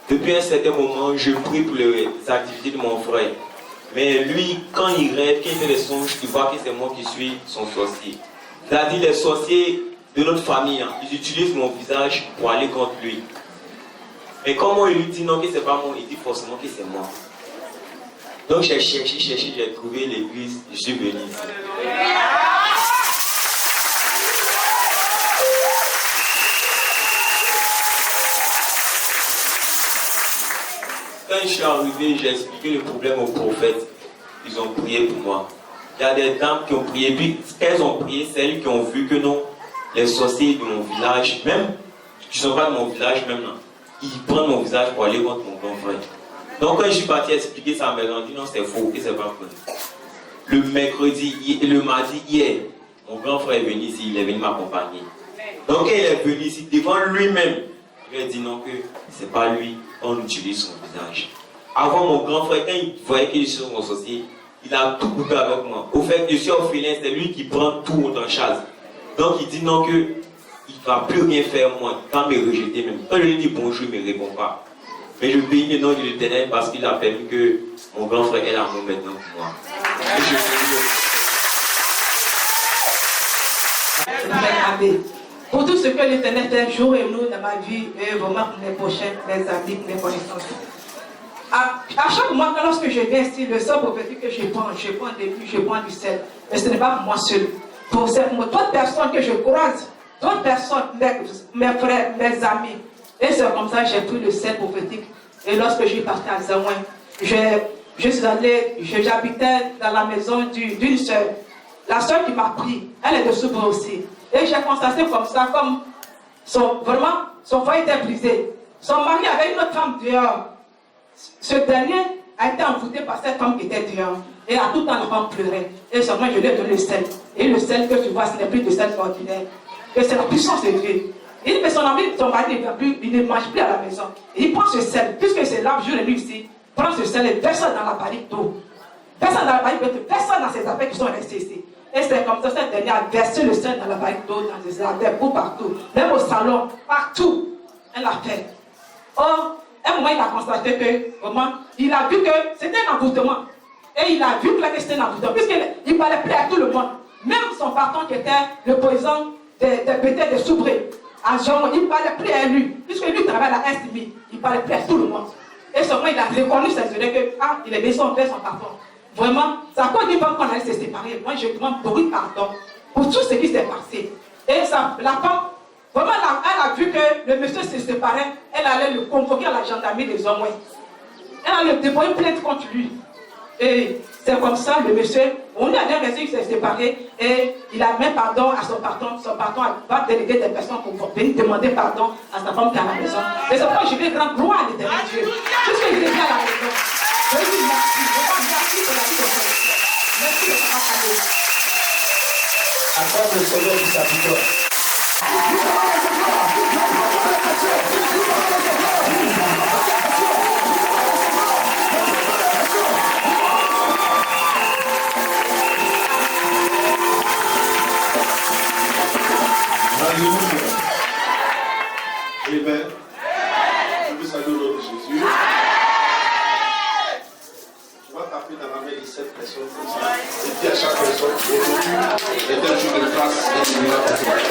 Depuis un certain moment, je prie pour les activités de mon frère. Mais lui, quand il rêve, quand il fait des songes, il voit que c'est moi qui suis son sorcier. C'est-à-dire les sorciers de notre famille, ils utilisent mon visage pour aller contre lui. Mais quand moi, il lui dit non, que c'est pas moi, il dit forcément que c'est moi. Donc j'ai cherché, j'ai trouvé l'église, je suis venu ici. Quand je suis arrivé, j'ai expliqué le problème aux prophètes. Ils ont prié pour moi. Il y a des dames qui ont prié, puis elles ont prié, celles qui ont vu que non, les sorciers de mon village, même, qui ne sont pas de mon village même là, ils prennent mon visage pour aller contre mon grand frère. Donc quand je suis parti expliquer ça à mes gens, dit non, c'est faux, que c'est pas vrai. Le mercredi, le mardi, hier, mon grand frère est venu ici, il est venu m'accompagner. Donc quand il est venu ici, devant lui-même, il a dit non, que c'est pas lui, on utilise son visage. Avant, mon grand frère, quand il voyait qu'il était mon sorcier, il a tout coupé avec moi. Au fait, je suis orphelin, c'est lui qui prend tout en charge. Donc il dit non, que il ne va plus rien faire moi, il va me rejeter même. Quand je lui dis bonjour, il ne me répond pas. Mais je bénis le nom de l'Éternel parce qu'il a permis que mon grand frère ait l'amour maintenant pour moi. Et je bénis. Pour tout ce que l'Éternel fait jour et nous dans ma vie, et vraiment pour mes prochains, mes amis, mes connaissances. À chaque mois, lorsque je viens ici, le seul prophétique que je prends des pluies, je prends du sel. Mais ce n'est pas pour moi seul. Pour d'autres personnes que je croise, d'autres personnes, mes frères, mes amis. Et c'est comme ça que j'ai pris le sel prophétique. Et lorsque je suis parti à Zaouin, j'habitais dans la maison d'une soeur. La soeur qui m'a pris, elle est de Soubre aussi. Et j'ai constaté comme ça, comme son foyer était brisé. Son mari avait une autre femme dehors. Ce dernier a été envoûté par cette femme qui était dehors. Et à tout temps, la femme pleurait. Et seulement, je lui ai donné le sel. Et le sel que tu vois, ce n'est plus de sel ordinaire. Et c'est la puissance de Dieu. Mais son mari il ne mange plus à la maison. Et il prend ce sel, puisque c'est là, jour et nuit ici, prend ce sel et verse dans la barrique d'eau. Personne dans la barrique d'eau, personne dans ses affaires qui sont restés ici. Et c'est comme ça, cette dernière a versé le sel dans la barrique d'eau, dans les jardins, partout. Même au salon, partout. Elle l'a fait. Or, à un moment, il a constaté que, vraiment, il a vu que c'était un envoûtement. Et il a vu que c'était un envoûtement, puisqu'il ne parlait plus à tout le monde. Même son patron qui était le président des bêtés de Soubré, à Jean, il ne parlait plus à lui, puisque lui travaille à STB, il ne parlait plus à tout le monde. Et seulement il a reconnu ses yeux que, il est baissé envers son patron. Vraiment, c'est à cause d'une femme qu'on allait se séparer. Moi, je demande beaucoup de pardon pour tout ce qui s'est passé. Et ça, la femme, vraiment, elle a vu que le monsieur se séparait, elle allait le convoquer à la gendarmerie des hommes. Elle a déposé une plainte contre lui. Et c'est comme ça, le monsieur, on lui a dit qu'il s'est séparé et il a mis pardon à son patron. Son patron va déléguer des personnes pour venir demander pardon à sa femme qui est à la maison. Et c'est pourquoi je vais rendre gloire à l'Éternel Dieu. Puisqu'il est à la maison. Je lui dis merci. Merci pour la vie de mon frère. Merci de ta famille. Accorde le Seigneur pour sa victoire. Amen. Je vous salue au nom de Jésus. Tu vas taper dans la main de cette personne comme ça. Et dis à chaque personne, aujourd'hui est un jour de grâce et de miracle pour toi.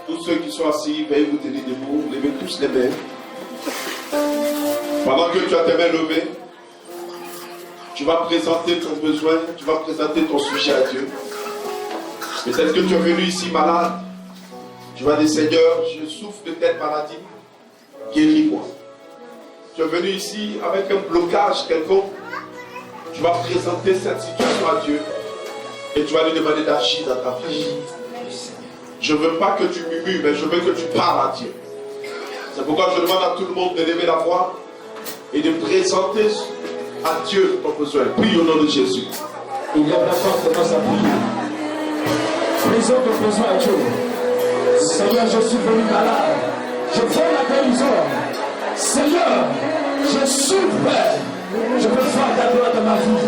Tous ceux qui sont assis, veuillez vous tenir debout, levez tous les mains. Pendant que tu as tes mains levées, tu vas présenter ton besoin, tu vas présenter ton sujet à Dieu. Peut-être que tu es venu ici malade. Tu vas dire, Seigneur, je souffre de telle maladie, guéris-moi. Tu es venu ici avec un blocage quelconque. Tu vas présenter cette situation à Dieu et tu vas lui demander d'agir dans ta vie. Je ne veux pas que tu murmures, mais je veux que tu parles à Dieu. C'est pourquoi je demande à tout le monde de lever la voix et de présenter à Dieu ton besoin. Prie au nom de Jésus. Il y a la force de sa prière. Présente ton besoin à Dieu. Seigneur, je suis venu malade. Je fais la guérison. Seigneur, je souffre. Je veux faire ta gloire dans ma vie.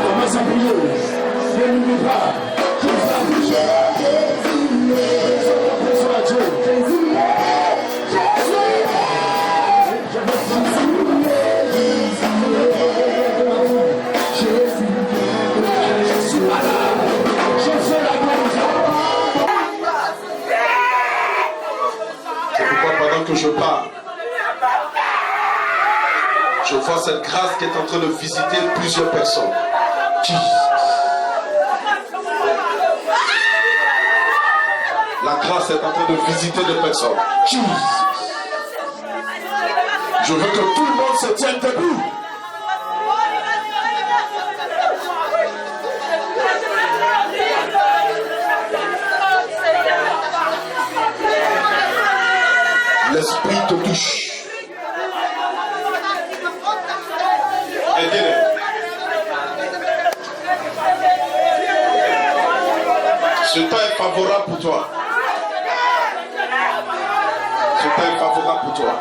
Commence à prier. Ne n'oublie pas. Tu vas prier. Présente ton besoin à Dieu. Je suis malade. Je fais la guérison. C'est pourquoi pendant que je parle, je vois cette grâce qui est en train de visiter plusieurs personnes. Jesus. La grâce est en train de visiter des personnes. Jesus. Je veux que tout le monde se tienne debout. L'esprit te touche. Aidez-les. Ce temps est favorable pour toi. Ce temps est favorable pour toi.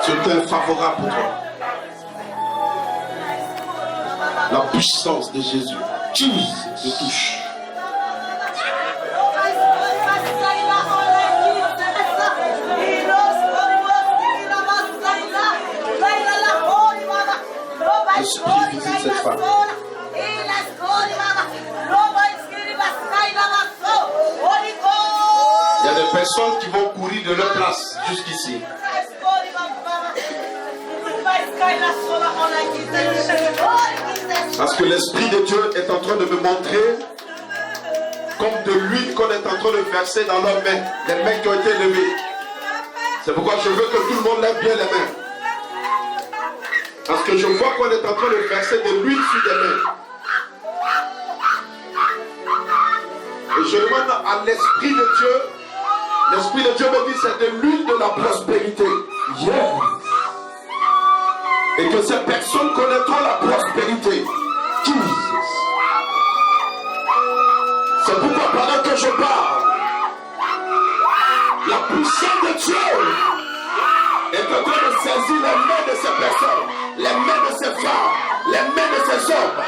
Ce temps est favorable pour toi. La puissance de Jésus te touche. L'esprit visite cette femme. Il y a des personnes qui vont courir de leur place jusqu'ici. Parce que l'Esprit de Dieu est en train de me montrer comme de l'huile qu'on est en train de verser dans leurs mains, les mains qui ont été levées. C'est pourquoi je veux que tout le monde lève bien les mains. Parce que je vois qu'on est en train de verser de l'huile sur des mains. Et je demande à l'Esprit de Dieu, l'Esprit de Dieu me dit c'est de l'huile de la prospérité. Yeah. Et que ces personnes connaîtront la prospérité. Jesus. C'est pourquoi pendant que je parle, la puissance de Dieu est en train de saisir les mains de ces personnes, les mains de ces femmes, les mains de ces hommes.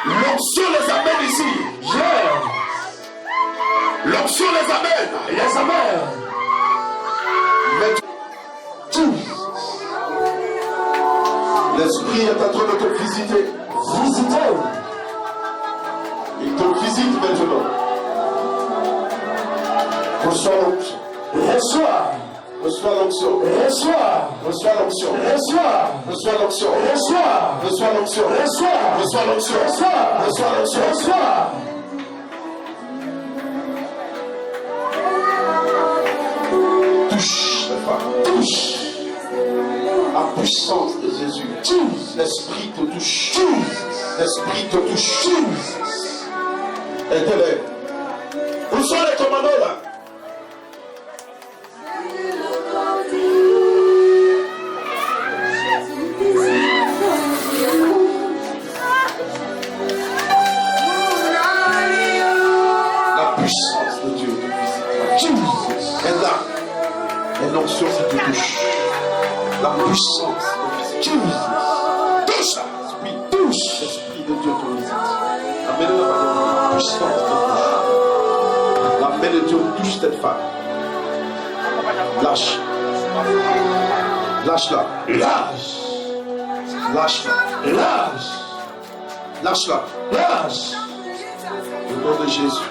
L'onction les amène ici. Yeah. L'onction les amène. Les amène. Mais l'Esprit est en train de te visiter. Visiter. Il te visite maintenant. Reçois l'onction. Reçois. Reçois l'onction. Reçois. Reçois l'onction. Reçois. Reçois l'onction. Reçois. Reçois l'onction. Reçois. Reçois l'onction. Reçois. Reçois l'onction. Reçois. Touche, les femmes. Touche. La puissance de Jésus. L'Esprit te touche. L'Esprit te touche. Aidez-les. Où sont les commandos là? La puissance de Dieu te visite. Et là, l'onction qui te touche. La puissance de Dieu. Touche ça. L'esprit touche. L'Esprit de Dieu te visite. La puissance te touche. La main de Dieu touche cette femme. Lâche. Lâche-la. Lâche. Lâche-la. Lâche. Lâche-la. Lâche. Au nom de Jésus.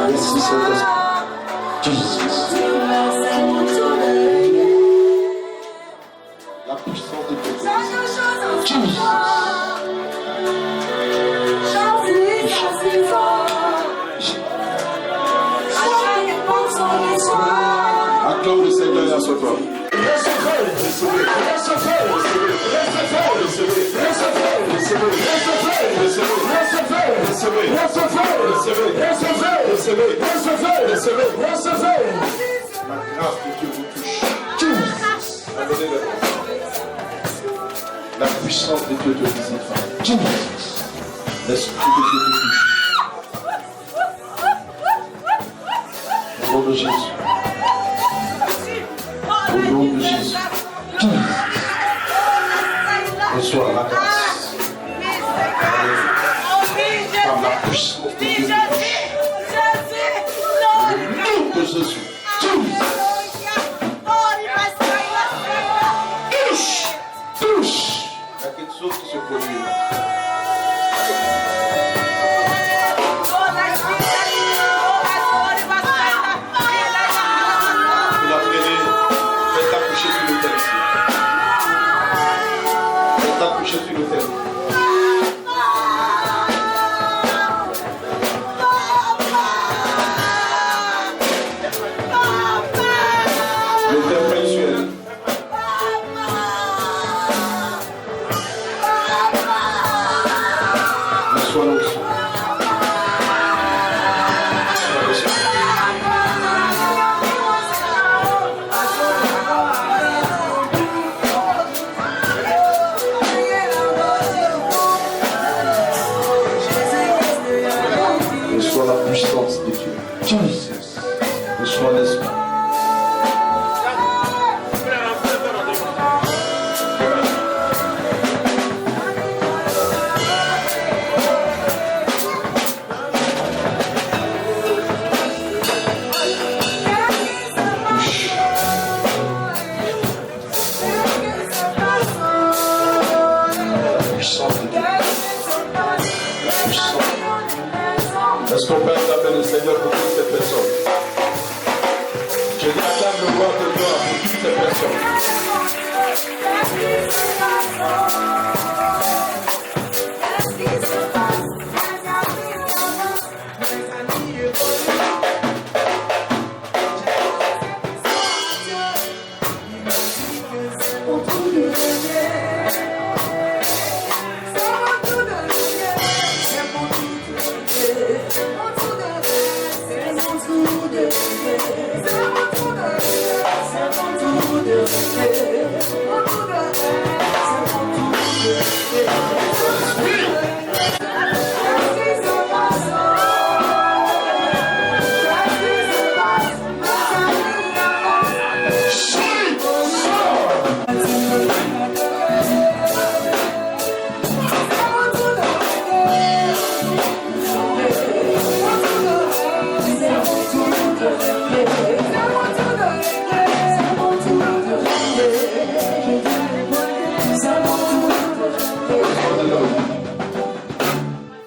Merci Saint-Esprit. Jesus. La puissance de Dieu. Jesus. Acclame le Seigneur et à ce temps. La grâce de Dieu vous touche. La puissance de Dieu Dieu te visitera. L'Esprit de Dieu te touche. Au nom de Jésus. Au nom de Jésus. Reçois la grâce. Par la puissance de Dieu. Au nom de Jésus. Touche. Il y a quelque chose qui se produit. Vous la prenez, faites-la coucher sur l'autel ici. Faites-la coucher sur l'autel. L'autel prie sur elle. Reçois l'onction. Reçois la puissance de Dieu. Jesus. Reçois l'esprit. Est-ce qu'on peut acclamer le Seigneur pour toutes ces personnes? Je dis acclame le roi de gloire pour toutes ces personnes.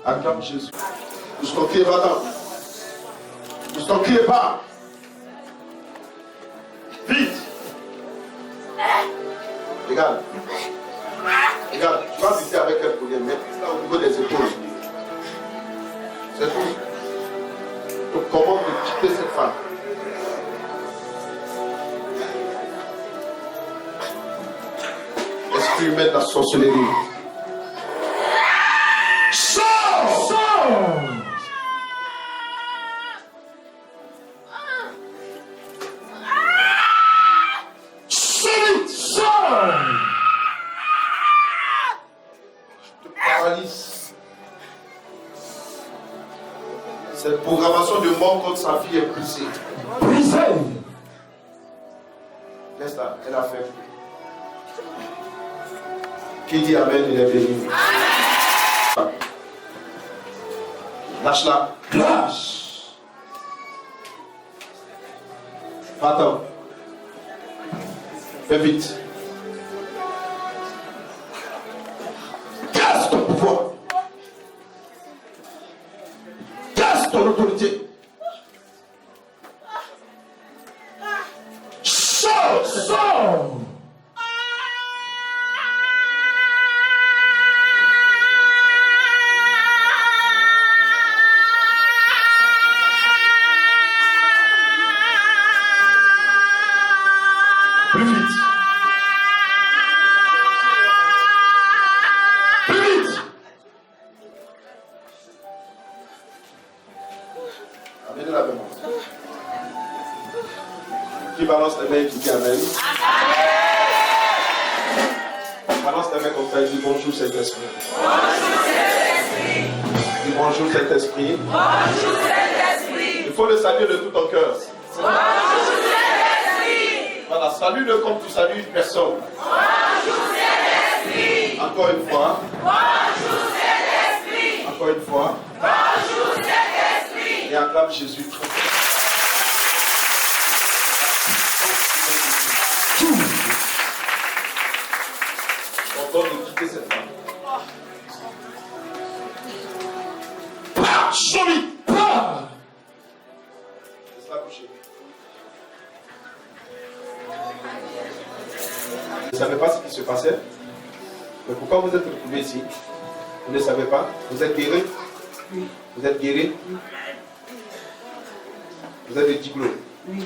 Acclame Jésus. Pousse ton pied, va-t'en. Pousse ton pied, va. Vite. Regarde. Regarde, tu vas visiter avec elle pour les mettre là au niveau des épaules. C'est tout. Donc comment de quitter cette femme? Esprit humain de la sorcellerie. Cette programmation de mort contre sa fille est brisée. Brisée. Laisse-la, elle a fait. Qui dit Amen, il est béni. Lâche-la. Lâche. Attends. Fais vite. Casse ton pouvoir. Casse ton autorité. Sors, sors. Plus vite. Plus vite. Amenez la main. Qui balance les mains et qui dit Amen. Balance ta main comme ça et dis bonjour Saint-Esprit. Bonjour Saint-Esprit. Dis bonjour Saint-Esprit. Bonjour Saint-Esprit. Il faut le saluer de tout ton cœur. Bonjour Saint-Esprit. Voilà, salue-le comme tu salues une personne. Bonjour Saint-Esprit. Encore une fois. Bonjour Saint-Esprit. Encore une fois. Bonjour Saint-Esprit. Et acclame Jésus très fort. On de quitter cette femme. Solide. Laisse-la coucher. Vous ne savez pas ce qui se passait. Mais pourquoi vous êtes retrouvés ici? Vous ne savez pas? Vous êtes guéris? Oui. Vous êtes guéris? Oui. Vous êtes des diplômes? Oui.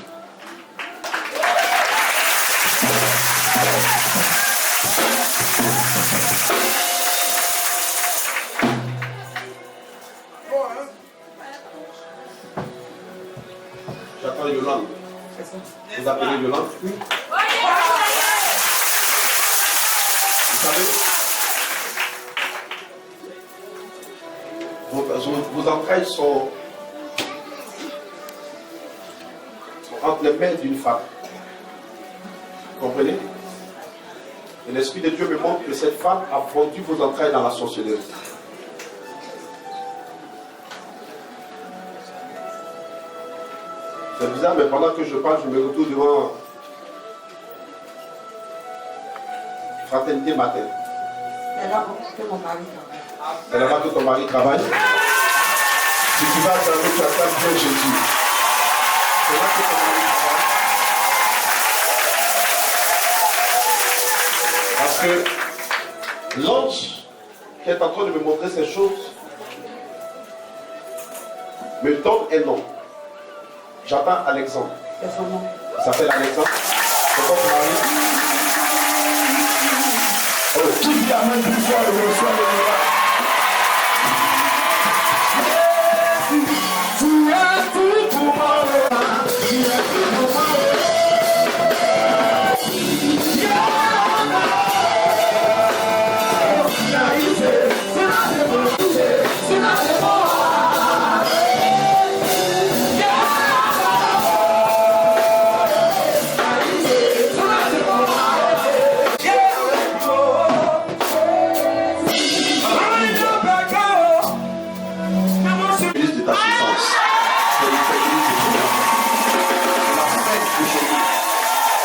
J'attends Yolande. Vous appelez Yolande? Oui. Vous savez, vos entrailles sont entre les mains d'une femme. Vous comprenez? Et l'Esprit de Dieu me montre que cette femme a vendu vos entrailles dans la sorcellerie. C'est bizarre, mais pendant que je parle, je me retrouve devant Fraternité Matin. C'est là que mon mari travaille. C'est là-bas que ton mari travaille. Si tu vas dans le tu attends bien Jésus. C'est là que ton mari travaille. Parce que l'ange qui est en train de me montrer ces choses me donne un nom. J'attends Alexandre. C'est son nom. Il s'appelle Alexandre. C'est ton mari. Qui vient même plus fort de reçoit le miracle? Tu es tout pour moi. Tu es tout pour moi.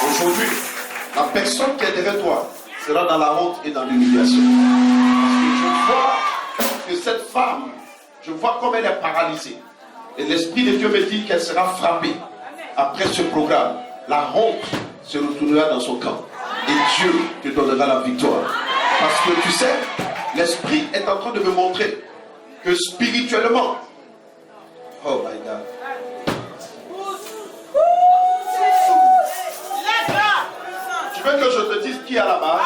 Aujourd'hui, la personne qui est derrière toi sera dans la honte et dans l'humiliation. Parce que je vois que cette femme, je vois comme elle est paralysée. Et l'Esprit de Dieu me dit qu'elle sera frappée. Après ce programme, la honte se retournera dans son camp. Et Dieu te donnera la victoire. Parce que tu sais, l'Esprit est en train de me montrer que spirituellement, oh my God. Tu veux que je te dise qui est à la base?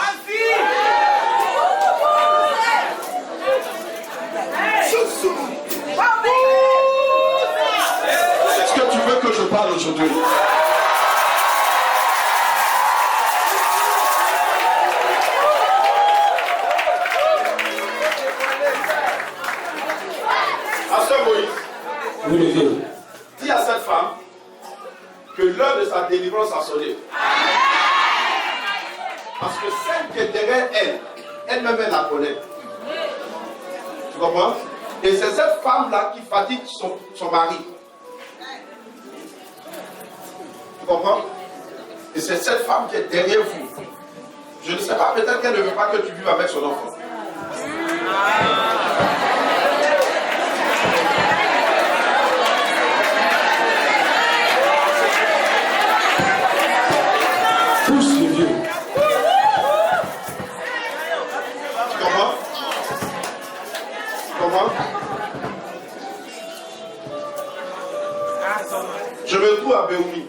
Est-ce que tu veux que je parle aujourd'hui? Pasteur Moïse, Oui, dis à cette femme que l'heure de sa délivrance a sonné. Parce que celle qui est derrière elle, elle-même elle la connaît. Tu comprends? Et c'est cette femme-là qui fatigue son mari. Tu comprends? Et c'est cette femme qui est derrière vous. Je ne sais pas, peut-être qu'elle ne veut pas que tu vives avec son enfant. pousse les vieux. Tu comprends? Tu comprends? Je me trouve à Béoumi.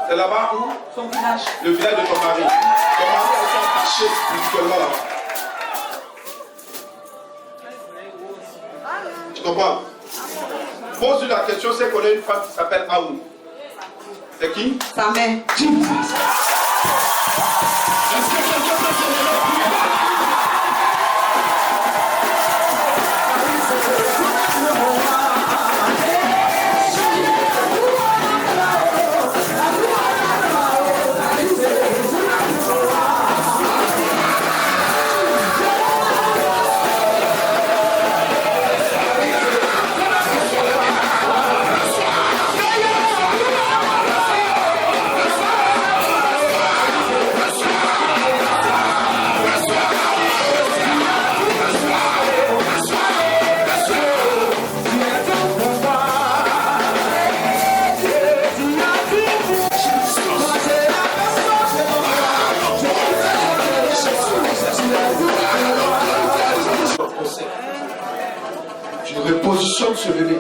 C'est là-bas où? Son village. Le village de ton mari. Ton mari a été attaché spirituellement là-bas. Tu comprends? Pose-lui la question, c'est qu'on a une femme qui s'appelle Aoun. C'est qui? Sa mère. Est-ce que quelqu'un peut se lever pour prier? Tu repositionnes ce bébé.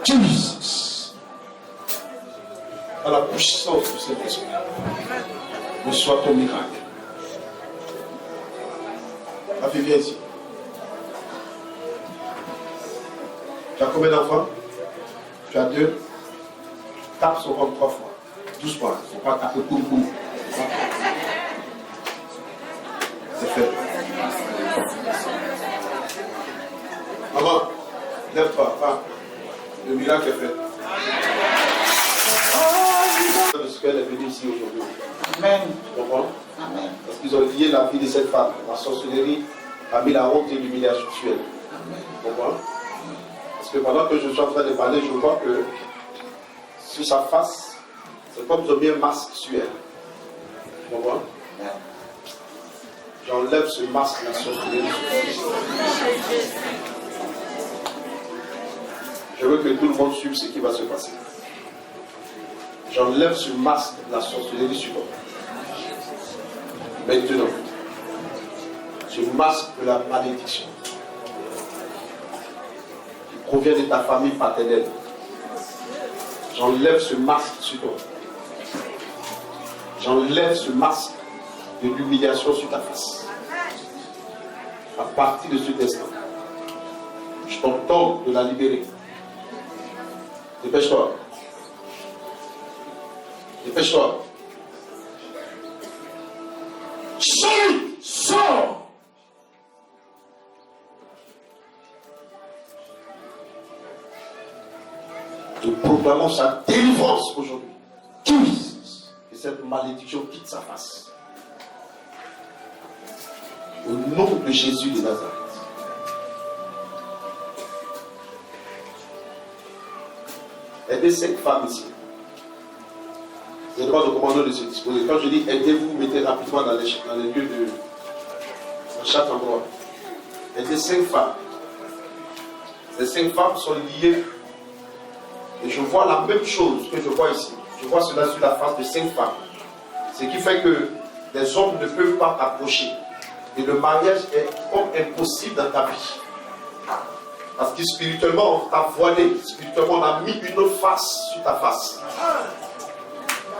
Jesus. À la puissance du Saint-Esprit. Reçois ton miracle. Ma fille, viens ici. Tu as combien d'enfants? Tu as 2. Tape son ventre 3 fois. Doucement. Il ne faut pas taper pour. C'est fait. Maman, lève-toi, va. Le miracle est fait. De ce qu'elle est venue ici aujourd'hui. Amen. Tu comprends? Amen. Parce qu'ils ont lié la vie de cette femme. La sorcellerie a mis la honte et l'humiliation sur elle. Tu comprends? Parce que pendant que je suis en train de parler, je vois que sur sa face, c'est comme ils ont mis un masque sur elle. Tu comprends? J'enlève ce masque de la sorcellerie. Je veux que tout le monde suive ce qui va se passer. J'enlève ce masque de la sorcellerie sur toi. Maintenant, ce masque de la malédiction qui provient de ta famille paternelle. J'enlève ce masque sur toi. J'enlève ce masque de l'humiliation sur ta face. À partir de cet instant, je t'entends de la libérer. Dépêche-toi. Dépêche-toi. Sors! Nous proclamons sa délivrance aujourd'hui. Jesus. Que cette malédiction quitte sa face. Au nom de Jésus de Nazareth. Aidez 5 femmes ici. Vous n'avez pas de commandant de se disposer. Quand je dis aidez-vous, vous mettez rapidement dans les lieux de. Dans chaque endroit. Aidez 5 femmes. Ces 5 femmes sont liées. Et je vois la même chose que je vois ici. Je vois cela sur la face de 5 femmes. Ce qui fait que les hommes ne peuvent pas t'approcher. Et le mariage est comme impossible dans ta vie. Parce que spirituellement, on t'a voilé. Spirituellement, on a mis une face sur ta face.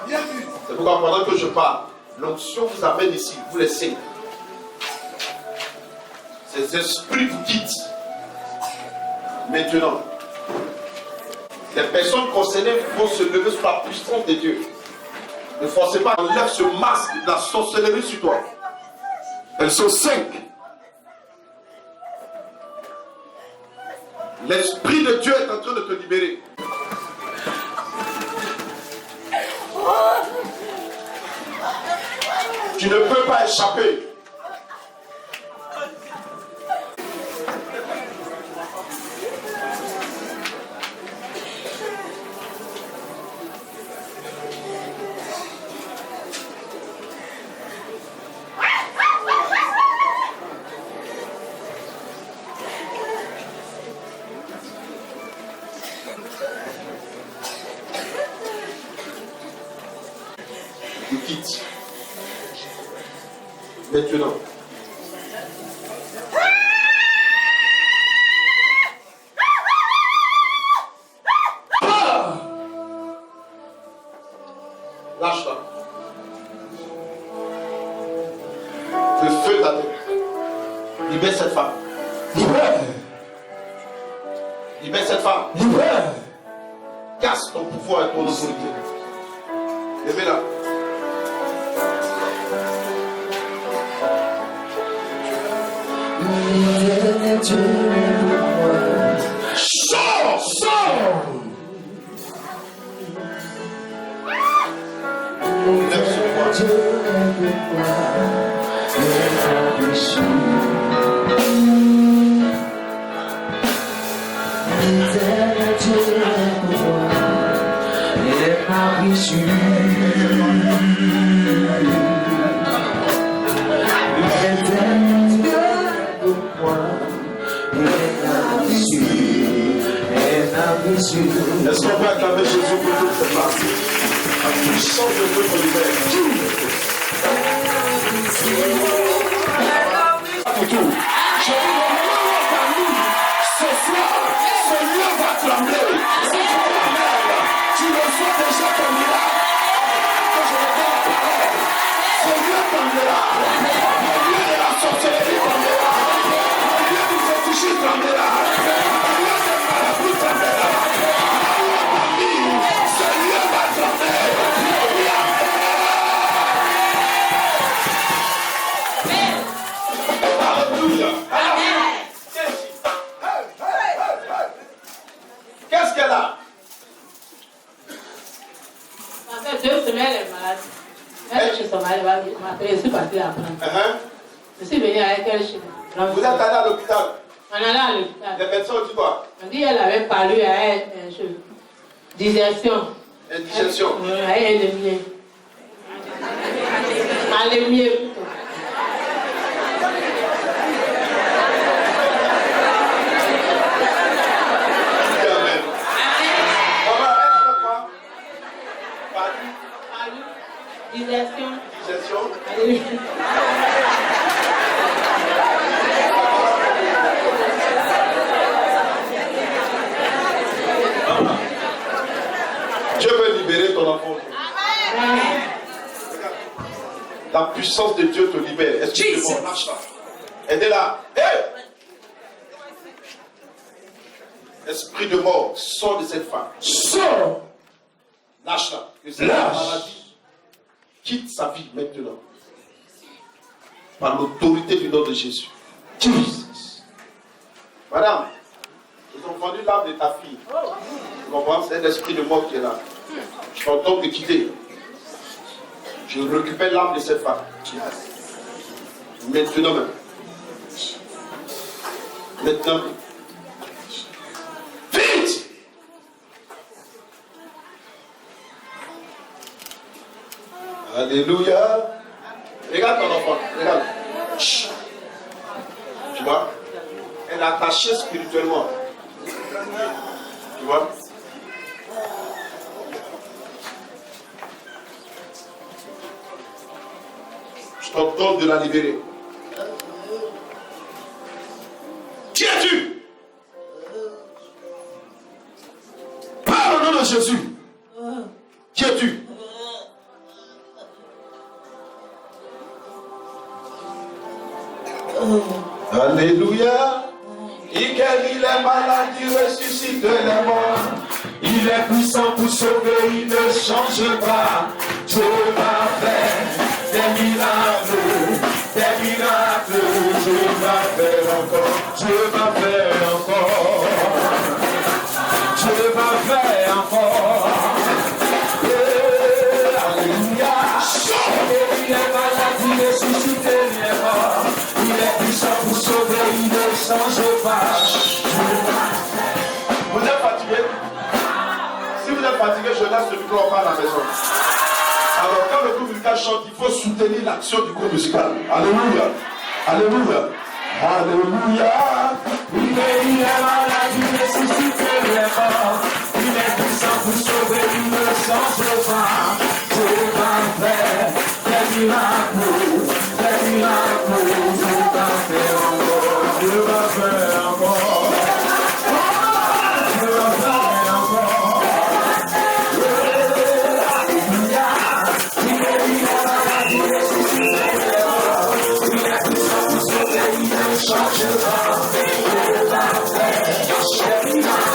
C'est pourquoi pendant que je parle, l'onction vous amène ici, vous laissez. Ces esprits vous quittent. Maintenant, les personnes concernées vont se lever sous la puissance de Dieu. Ne forcez pas, enlève ce masque de la sorcellerie sur toi. Elles sont 5. L'Esprit de Dieu est en train de te libérer. Tu ne peux pas échapper. Tu quittes. Maintenant. Lâche-la. Le feu t'attend. Libère cette femme. Libère. Libère cette femme. Libère. Casse ton pouvoir et ton autorité. Levez-la. Sors, sors. Est-ce qu'on peut acclamer Jésus pour toute cette partie? La puissance de Dieu pour libérer. Pour tout. Je dis le moment parmi ce soir, ce lieu va trembler. Si tu es malade, tu reçois déjà ton miracle. Que je regarde la parole. Ce lieu tremblera. Le lieu de la sorcellerie tremblera. Le lieu du fétichisme tremblera. Le lieu de marabout tremblera. Ce lieu va trembler. Alléluia. Qu'est-ce qu'elle a? Ça fait 2 semaines, elle est malade. Elle est chez son mari, elle m'a appelé, je suis partie la prendre. Je suis venue avec elle chez moi. Vous êtes allé à l'hôpital? On est allé à l'hôpital. Les médecins ont dit quoi? On dit qu'elle avait parlé à elle, digestion. Indigestion. Elle est mieux. Elle est mieux plutôt. Amen. Maman, elle avait quoi? Digestion. Digestion. Elle est mieux. Dieu veut libérer ton enfant. La puissance de Dieu te libère. Est-ce que tu es bon? Lâche-la. Aidez-la. Hey! Esprit de mort, sors de cette femme. Sors. Lâche-la. Que cette Lâche. maladie quitte sa vie maintenant. Par l'autorité du nom de Jésus. Jesus. Madame, ils ont vendu l'âme de ta fille. Tu comprends? C'est l'esprit de mort qui est là. Je t'entends te quitter. Je récupère l'âme de cette femme. Maintenant même. Maintenant. Vite! Alléluia. Regarde ton enfant. Regarde. Chut. Tu vois? Elle est attachée spirituellement. Tu vois? Je t'ordonne de la libérer. Qui es-tu? Parle au nom de Jésus. Qui es-tu? Alléluia. Il guérit les malades, il ressuscite les morts. Il est puissant pour sauver, il ne change pas. Dieu va faire des miracles, des miracles. Dieu va faire encore, Dieu va faire encore. Dieu va faire encore. Alléluia. Il est malade, il ressuscite les morts. Il est puissant pour sauver, il ne change pas. Vous êtes fatigué? Si vous êtes fatigué, je laisse le micro à la maison. Alors quand le groupe musical chante, il faut soutenir l'action du groupe musical. Alléluia. Alléluia. Alléluia. Il est malade, il ressuscite les morts. Il est puissant pour sauver, il ne change pas. Dieu va faire des miracles, des miracles. Dieu va faire encore, Dieu va faire encore. Dieu va faire encore. Alléluia. Il est malade, il ressuscite les morts. Il est puissant pour sauver, il ne change pas. Dieu va faire des miracles.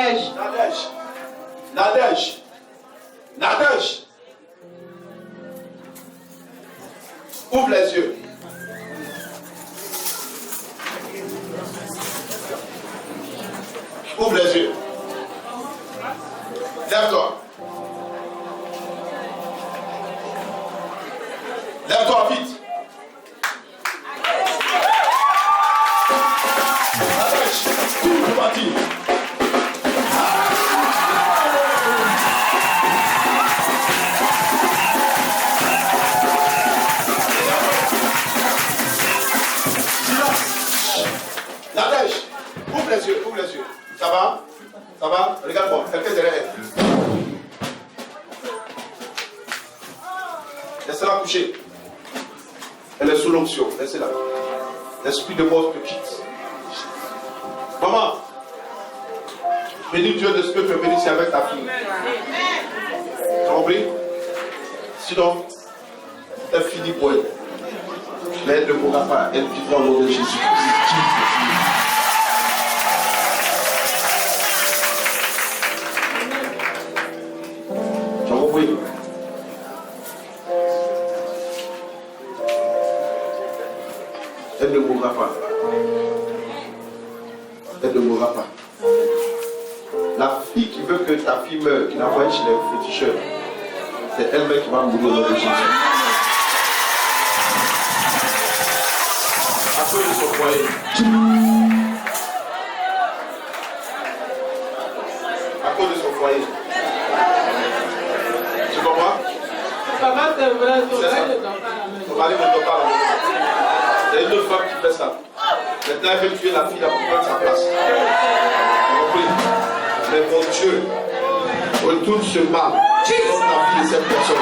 Nadège. Nadège. Nadège. Nadège. Ouvre les yeux. Ouvre les yeux. Lève-toi. Lève-toi vite. Nadège. Tout le bâti. Nadège, ouvre les yeux, ouvre les yeux. Ça va? Ça va? Regarde-moi, quelqu'un derrière elle. Laissez-la coucher. Elle est sous l'onction, laissez-la. L'esprit de mort te quitte. Maman, bénis Dieu de ce que tu es venu ici avec ta fille. Tu as compris? Sinon, c'est fini pour elle. Mais elle ne pourra pas, elle vivra au nom de Jésus. Tu as compris? Elle ne mourra pas. Elle ne mourra pas. La fille qui veut que ta fille meure, qui l'envoie chez les féticheurs, c'est elle-même qui va mourir au nom de Jésus. À cause de son foyer. À cause de son foyer. Tu comprends? Papa, c'est vrai, ton C'est ça. mari ne dort pas à la maison. Ton mari ne dort pas à la maison. C'est une autre femme qui fait ça. Maintenant, elle veut tuer la fille là pour prendre sa place. Tu compris? Mais mon Dieu, retourne ce mal dans la vie de cette personne.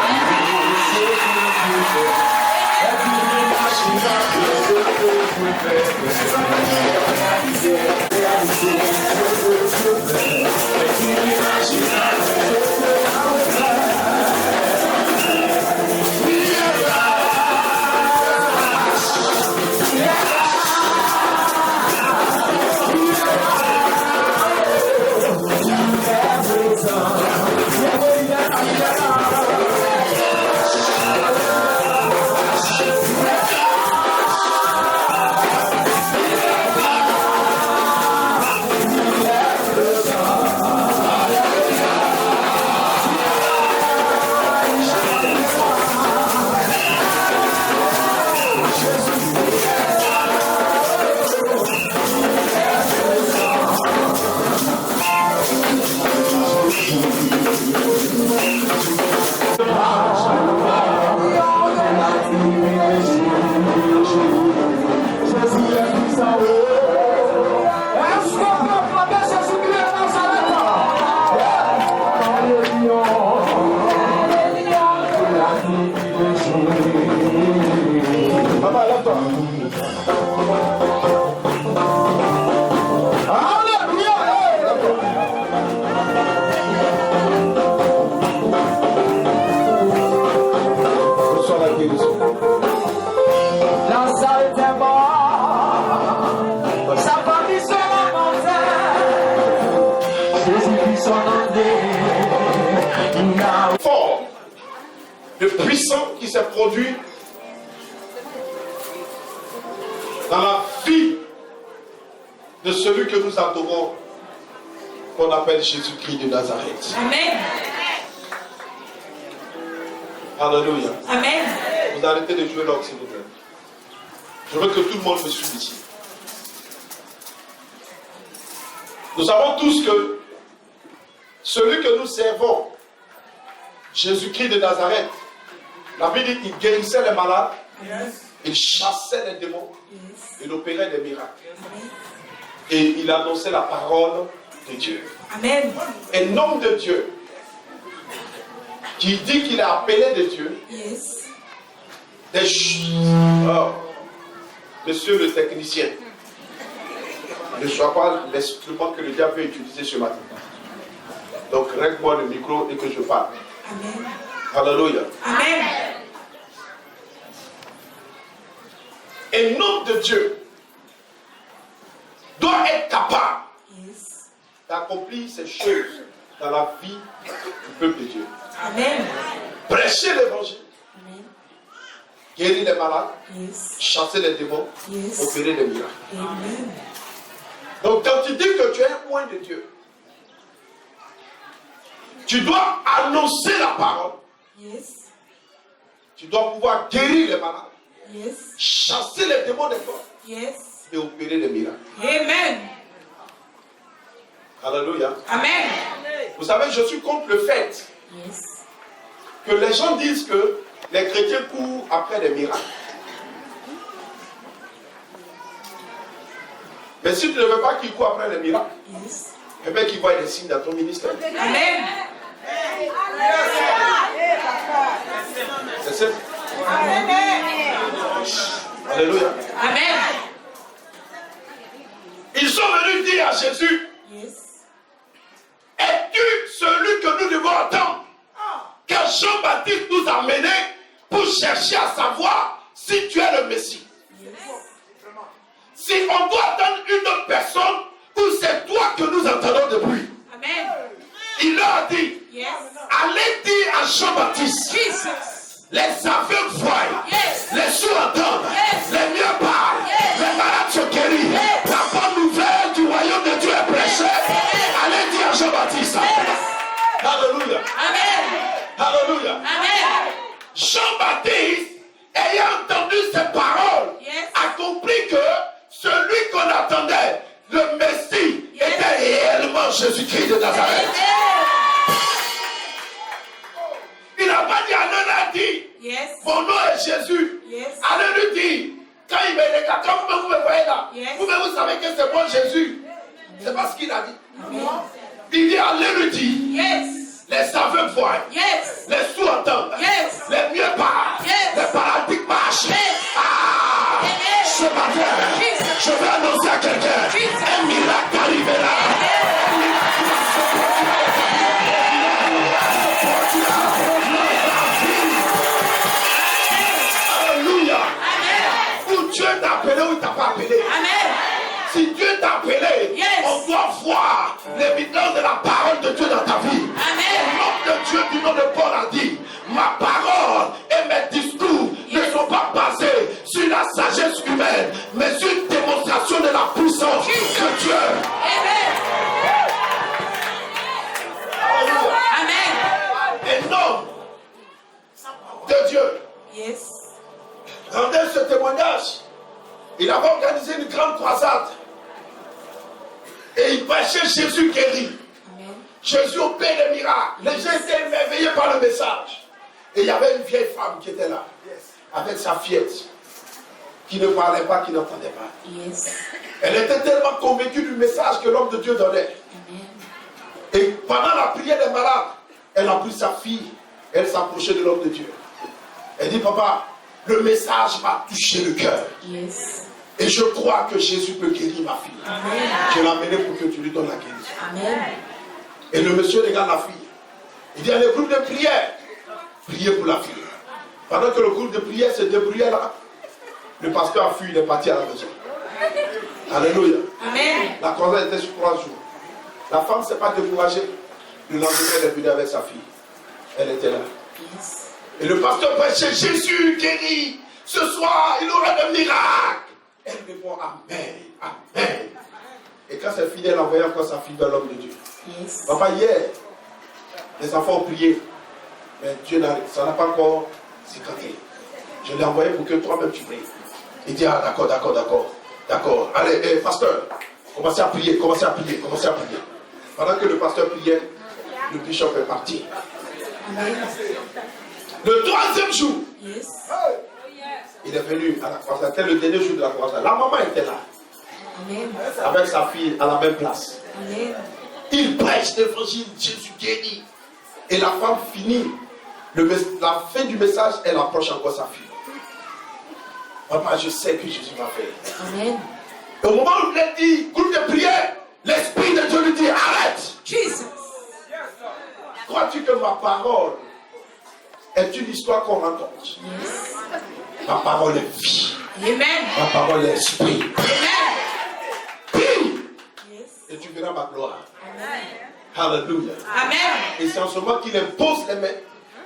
Fort, le puissant qui s'est produit dans la vie de celui que nous adorons, qu'on appelle Jésus-Christ de Nazareth. Amen. Alléluia. Amen. Vous arrêtez de jouer l'orgue, s'il vous plaît. Je veux que tout le monde me suive ici. Nous savons tous que celui que nous servons, Jésus-Christ de Nazareth, la Bible dit qu'il guérissait les malades, il chassait les démons, il opérait des miracles. Et il annonçait la parole de Dieu. Amen. Un homme de Dieu qui dit qu'il est appelé de Dieu. Yes. Monsieur le technicien, ne sois pas l'instrument que le diable veut utiliser ce matin. Donc règle-moi le micro et que je parle. Amen. Alléluia. Amen. Un homme de Dieu doit être capable d'accomplir ces choses dans la vie du peuple de Dieu. Amen. Prêcher l'évangile, Amen. guérir les malades, Yes. chasser les démons, Yes. opérer des miracles. Amen. Donc quand tu dis que tu es un point de Dieu, tu dois annoncer la parole. Yes. Tu dois pouvoir guérir les malades, Yes. chasser les démons des corps Yes. et opérer des miracles. Amen. Alléluia. Amen. Vous savez, je suis contre le fait Yes. que les gens disent que les chrétiens courent après des miracles. Mais si tu ne veux pas qu'ils courent après les miracles, Yes. eh bien qu'ils voient des signes dans ton ministère. Amen. C'est simple. Alléluia. Amen. Ils sont venus dire à Jésus, Yes. es-tu celui que nous devons attendre? Car Jean-Baptiste nous a menés pour chercher à savoir si tu es le Messie. Si on doit attendre une autre personne, ou c'est toi que nous entendons depuis. Amen. Il leur a dit, Yes. allez dire à Jean-Baptiste, Jesus. les aveugles voient, Yes. les sourds entendent, Yes. les mieux parlent, Yes. les malades se guérissent. Yes. La bonne nouvelle du royaume de Dieu est prêchée. Allez dire à Jean-Baptiste. Alléluia. Amen. Alléluia. Amen. Jean-Baptiste, ayant entendu ces paroles, Yes. a compris que celui qu'on attendait, le Messie, Yes. était réellement Jésus-Christ de Nazareth. Il n'a pas dit, Anon a dit, Yes. mon nom est Jésus. Yes. Allez lui dire, quand il me regarde, quand vous me voyez là, Yes. vous savez que c'est moi Jésus. C'est pas ce qu'il a dit. Amen. Il dit, allez lui dire, Yes. les aveugles voient, Yes. les sourds entendent, Yes. les mieux parlent, Yes. les paralytiques marchent. Yes. Ah, Amen. ce matin, Jesus. je vais annoncer à quelqu'un, Jesus. un miracle arrivera. Alléluia. Où Dieu t'a appelé ou il t'a pas appelé. Amen. Si Dieu t'a appelé, Yes. on doit voir l'évidence de la parole de Dieu dans ta vie. Amen. L'homme de Dieu du nom de Paul a dit, ma parole et mes discours ne sont pas basés sur la sagesse humaine, mais sur une démonstration de la puissance de Dieu. Amen. Amen. Un homme de Dieu Yes. rendait ce témoignage. Il avait organisé une grande croisade. Et il prêchait Jésus guéri. Amen. Jésus opère des miracles. Les gens étaient émerveillés par le message. Et il y avait une vieille femme qui était là, avec sa fillette, qui ne parlait pas, qui n'entendait pas. Yes. Elle était tellement convaincue du message que l'homme de Dieu donnait. Amen. Et pendant la prière des malades, elle a pris sa fille, elle s'approchait de l'homme de Dieu. Elle dit, papa, le message m'a touché le cœur. Yes. Et je crois que Jésus peut guérir ma fille. Amen. Je l'ai amenée pour que tu lui donnes la guérison. Amen. Et le monsieur regarde la fille. Il dit, il y a le groupe de prière. Priez pour la fille. Pendant que le groupe de prière se débrouillait là, le pasteur a fui, il est parti à la maison. Alléluia. Amen. La croisade était sur 3 jours. La femme ne s'est pas découragée. Le lendemain, elle est venue avec sa fille. Elle était là. Yes. Et le pasteur prêchait, Jésus guérit. Ce soir, il aura des miracles. Elle répond, Amen, Amen. Et quand c'est fini, elle a envoyé encore sa fille vers l'homme de Dieu. Yes. Papa, hier, les enfants ont prié. Mais Dieu, ça n'a pas encore sécrété. Je l'ai envoyé pour que toi-même tu pries. Il dit, ah d'accord, d'accord, d'accord. D'accord. Allez, pasteur, commencez à prier, commencez à prier, commencez à prier. Pendant que le pasteur priait, le bishop est parti. Amen. Le 3e jour, Yes. il est venu à la croisade. C'était le dernier jour de la croisade. La maman était là, Amen. avec sa fille à la même place. Amen. Il prêche l'évangile, Jésus guérit. Et la femme finit. La fin du message, elle approche encore sa fille. Papa, je sais que Jésus va faire. Amen. Et au moment où il a dit, groupe de prière, l'Esprit de Dieu lui dit, arrête. Jesus. Crois-tu que ma parole est une histoire qu'on raconte? Yes. Ma parole est vie. Amen. Ma parole est esprit. Amen. Puis, Yes. Et tu verras ma gloire. Amen. Alléluia. Amen. Et c'est en ce moment qu'il impose les mains.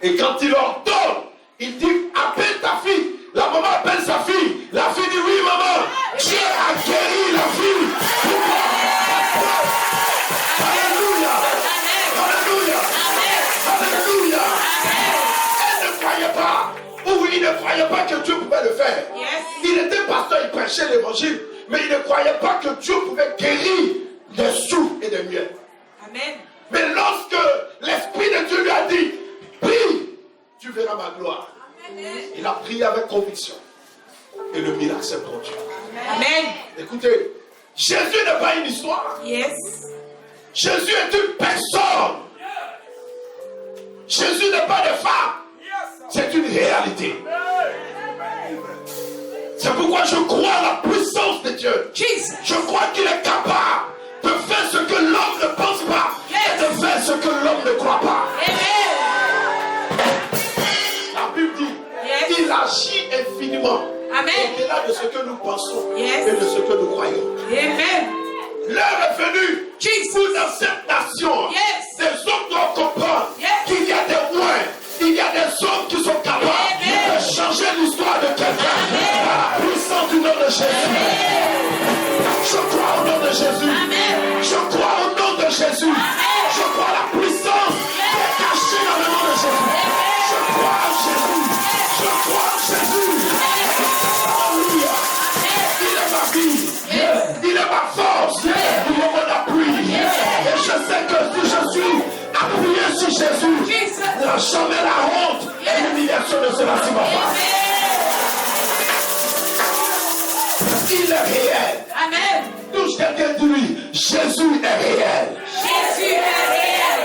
Et quand il ordonne, il dit, appelle ta fille. La maman appelle sa fille. La fille dit, oui maman, Dieu a guéri la fille. Alléluia. Alléluia. Alléluia. Elle ne croyait pas. Ou il ne croyait pas que Dieu pouvait le faire. Yes. Il était pasteur, il prêchait l'évangile. Mais il ne croyait pas que Dieu pouvait guérir des sourds et des muets. Amen. Mais lorsque l'Esprit de Dieu lui a dit, prie, tu verras ma gloire. Il a prié avec conviction. Et le miracle s'est produit. Amen. Écoutez, Jésus n'est pas une histoire. Yes. Jésus est une personne. Jésus n'est pas des femmes. C'est une réalité. C'est pourquoi je crois à la puissance de Dieu. Jesus. Je crois qu'il est capable de faire ce que l'homme ne pense pas. Et de faire ce que l'homme ne croit pas. Amen. La Bible dit, Yes. il agit infiniment. Amen. Au-delà de ce que nous pensons Yes. et de ce que nous croyons. Amen. L'heure est venue Jesus. où dans cette nation, Yes. des hommes doivent comprendre Yes. qu'il y a des moyens, il y a des hommes qui sont capables Amen. de changer l'histoire de quelqu'un par la puissance du nom de Jésus. Je crois au nom de Jésus. Amen. Je crois au nom de Jésus. Je crois à la puissance qui est cachée dans le nom de Jésus. Je crois à Jésus. Je crois à Jésus. Alléluia. Il est ma vie. Il est ma force. Il est mon appui. Et je sais que si je suis appuyé sur Jésus, jamais la honte et l'humiliation ne sera sur ma face. Il est réel. Amen. Touche quelqu'un de lui. Jésus est réel. Jésus est réel.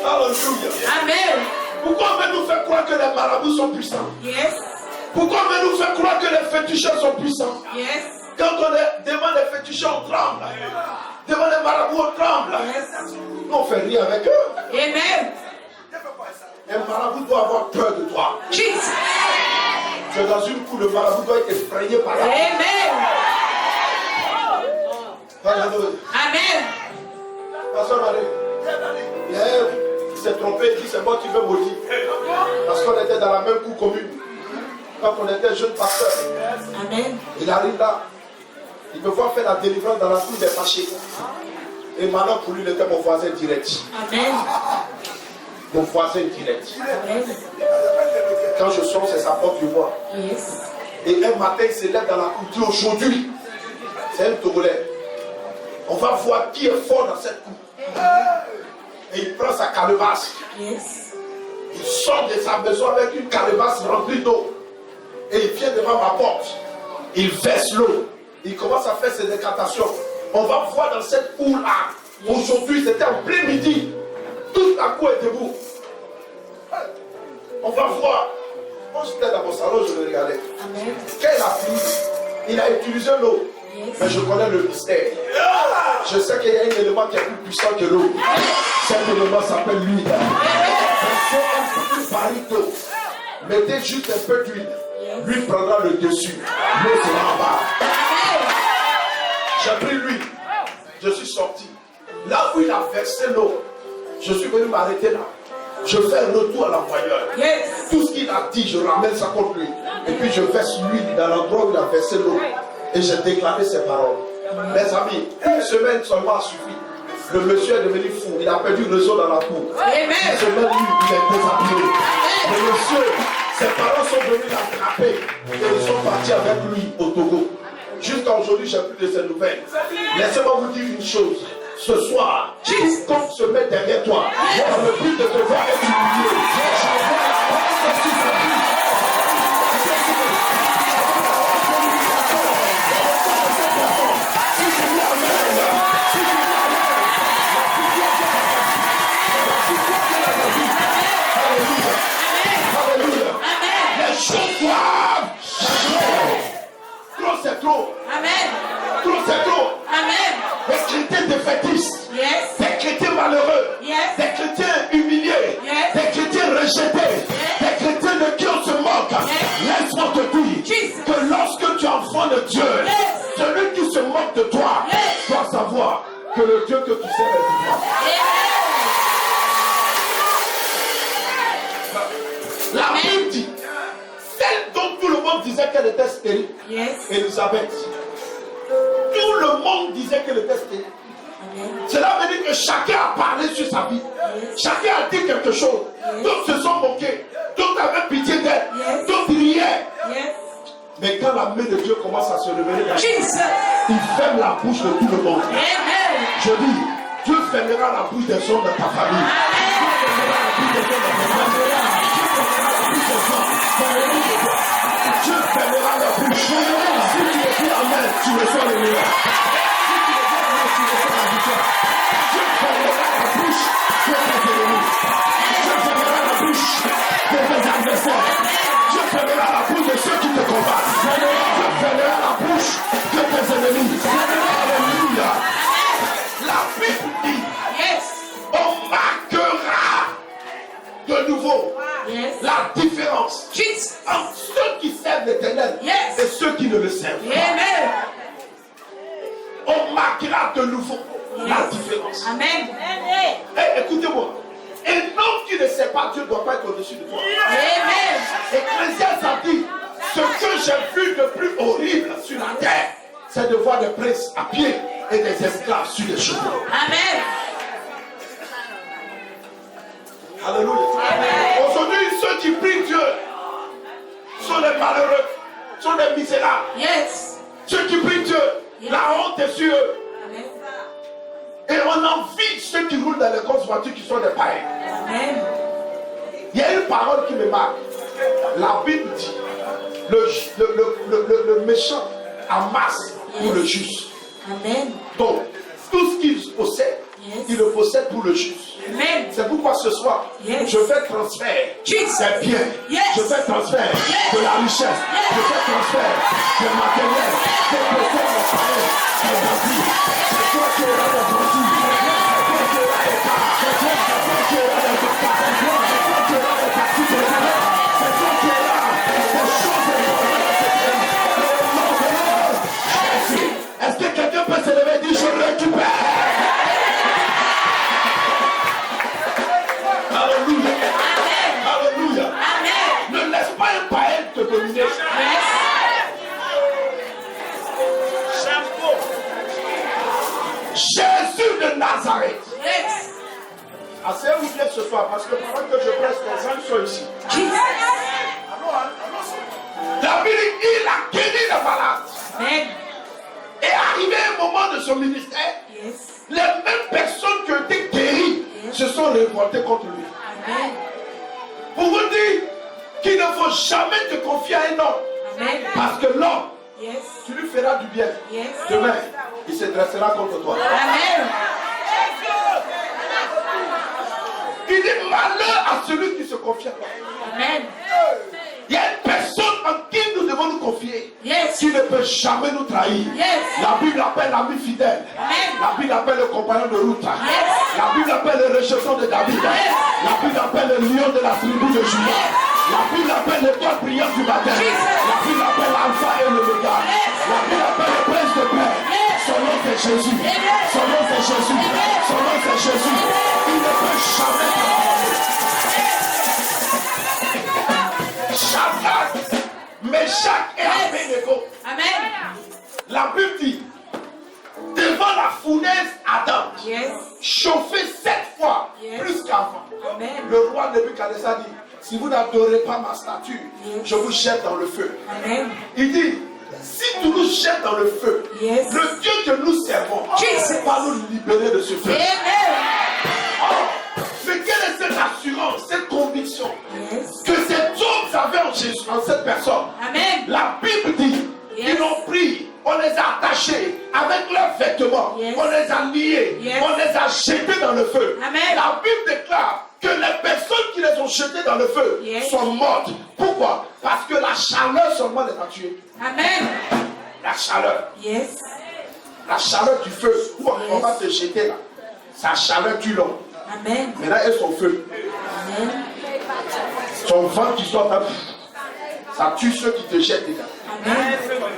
Alléluia. Amen. Pourquoi on veut nous faire croire que les marabouts sont puissants? Yes. Pourquoi on veut nous faire croire que les féticheurs sont puissants? Yes. Quand on est devant les féticheurs, on tremble. Devant les marabouts, on tremble. Yes. Nous, on fait rien avec eux. Amen. Un marabout doit avoir peur de toi. Jesus. Tu es dans une cour, le marabout doit être effrayé par la. Amen. Alléluia. Amen. Pasteur Marie, hier, il s'est trompé, il dit c'est moi qui veux mourir. Parce qu'on était dans la même cour commune. Quand on était jeune pasteur, Amen. il arrive là, il me voit faire la délivrance dans la cour des fâchés. Et maintenant, pour lui, il était mon voisin direct. Amen. Mon voisin direct. Amen. Quand je sors, c'est sa porte du bois. Yes. Et un matin, il se lève dans la cour, il dit aujourd'hui, c'est un Togolais. On va voir qui est fort dans cette cour. Et il prend sa calebasse. Yes. Il sort de sa maison avec une calebasse remplie d'eau. Et il vient devant ma porte. Il verse l'eau. Il commence à faire ses décantations. On va voir dans cette cour-là. Aujourd'hui, c'était en plein midi. Toute la cour est debout. On va voir. Moi, j'étais dans mon salon, je le regardais. Amen. Quand il a fini, il a utilisé l'eau. Yes. Mais je connais le mystère. Je sais qu'il y a un élément qui est plus puissant que l'eau. Cet élément s'appelle l'huile. Il faut un baril d'eau. Mettez juste un peu d'huile. L'huile prendra le dessus. L'eau sera en bas. J'ai pris l'huile. Je suis sorti. Là où il a versé l'eau, je suis venu m'arrêter là. Je fais un retour à l'envoyeur. Yes. Tout ce qu'il a dit, je ramène ça contre lui. Et puis je verse l'huile dans l'endroit où il a versé l'eau. Et j'ai déclaré ces paroles. Mes amis, une semaine seulement a suffi. Le monsieur est devenu fou. Il a perdu le réseau dans la cour. Amen. Une semaine, lui, il est déshabillé. Le monsieur, ses parents sont venus l'attraper. Et ils sont partis avec lui au Togo. Jusqu'à aujourd'hui, j'ai plus de ses nouvelles. Laissez-moi vous dire une chose. Ce soir, quiconque se met derrière toi, dans le but de te voir être humilié, j'envoie la parole sur sa vie. Alléluia. Les choses doivent changer. Trop c'est trop. Amen. Trop c'est trop. Amen. Des chrétiens défaitistes. Yes. Des chrétiens malheureux. Yes. Des chrétiens humiliés. Yes. Des chrétiens rejetés. Des chrétiens de qui on se moque. Laisse-moi te dire Jesus. que lorsque tu es enfant de Dieu, Yes. celui qui se moque de toi doit savoir que le Dieu que tu sers est vivant. La Bible dit, celle dont tout le monde disait qu'elle était stérile, Élisabeth, tout le monde disait qu'elle était stérile. Cela veut dire que chacun a parlé sur sa vie. Chacun a dit quelque chose. D'autres se sont moqués. D'autres avaient pitié d'elle. D'autres riaient. Mais quand la main de Dieu commence à se révéler, il ferme la bouche de tout le monde. Je dis, Dieu fermera la bouche des hommes de ta famille. Dieu fermera la bouche. Si tu le dis amen, tu reçois le meilleur. Dieu fermera la bouche de tes ennemis. Dieu fermera la bouche de tes adversaires. Dieu fermera la bouche de ceux qui te combattent. Dieu fermera la bouche de tes ennemis. Alléluia. La Bible dit, on marquera de nouveau la différence entre ceux qui servent l'Éternel et ceux qui ne le servent pas. On marquera de nouveau la différence. Amen. Hey, écoutez-moi. Un homme qui ne sait pas Dieu ne doit pas être au-dessus de toi. Ecclésiaste a dit, ce que j'ai vu de plus horrible sur la terre, c'est de voir des princes à pied et des esclaves sur des chevaux. Amen. Alléluia. Aujourd'hui, ceux qui prient Dieu sont des malheureux, sont des misérables. Ceux qui prient Dieu, la honte est sur eux. Et on envie ceux qui roulent dans les grosses voitures qui sont des païens. Il y a une parole qui me marque. La Bible dit, le méchant amasse pour le juste. Donc, tout ce qu'il possède, il le possède pour le juste. C'est pourquoi ce soir, je fais transfert des biens, je fais transfert de la richesse, je fais transfert de matériel, de possède des parents, des amis. C'est toi qui auras des bandits, c'est toi qui auras des cas, c'est toi qui auras des copains, c'est toi qui auras des taxis, c'est toi qui auras des choses importantes. Est-ce que quelqu'un peut se lever et dire je récupère? Jésus de Nazareth. Assez vous bien ce soir parce que pendant que je presse, les gens sont ici. La Bible dit il a guéri les malades. Et arrivé un moment de son ministère, les mêmes personnes qui ont été guéries se sont révoltées contre lui. Pour vous dire qu'il ne faut jamais te confier à un homme. Parce que l'homme, tu lui feras du bien. Demain, il se dressera contre toi. Il dit malheur à celui qui se confie à toi. Il y a une personne en qui nous devons nous confier, qui ne peut jamais nous trahir. La Bible appelle l'ami fidèle. La Bible appelle le compagnon de route. La Bible appelle le rejeton de David. La Bible appelle le lion de la tribu de Juda. La Bible appelle l'étoile brillante du matin. La Bible appelle l'alpha et l'oméga. La Bible appelle le prince de paix. Son nom c'est Jésus. Son nom c'est Jésus. Son nom c'est Jésus. Il ne peut jamais t'abandonner. Shadrach, Meshach et Abednego. La Bible dit, devant la fournaise ardente, chauffée 7 fois plus qu'avant, le roi Nebuchadnezzar dit, si vous n'adorez pas ma statue, je vous jette dans le feu. Il dit, si tu nous jettes dans le feu, le Dieu que nous servons va nous libérer de ce feu. Mais quelle est cette assurance, cette conviction que cet homme avait en Jésus, en cette personne? La Bible dit, ils ont pris, on les a attachés avec leurs vêtements, on les a liés, on les a jetés dans le feu. La Bible déclare que les personnes qui les ont jetés dans le feu sont mortes. Pourquoi? Parce que la chaleur seulement les a tués. La chaleur. La chaleur du feu. On va te jeter là. Sa chaleur tue l'homme. Maintenant, elle est son feu. Son vent qui sort, ça tue ceux qui te jettent dedans.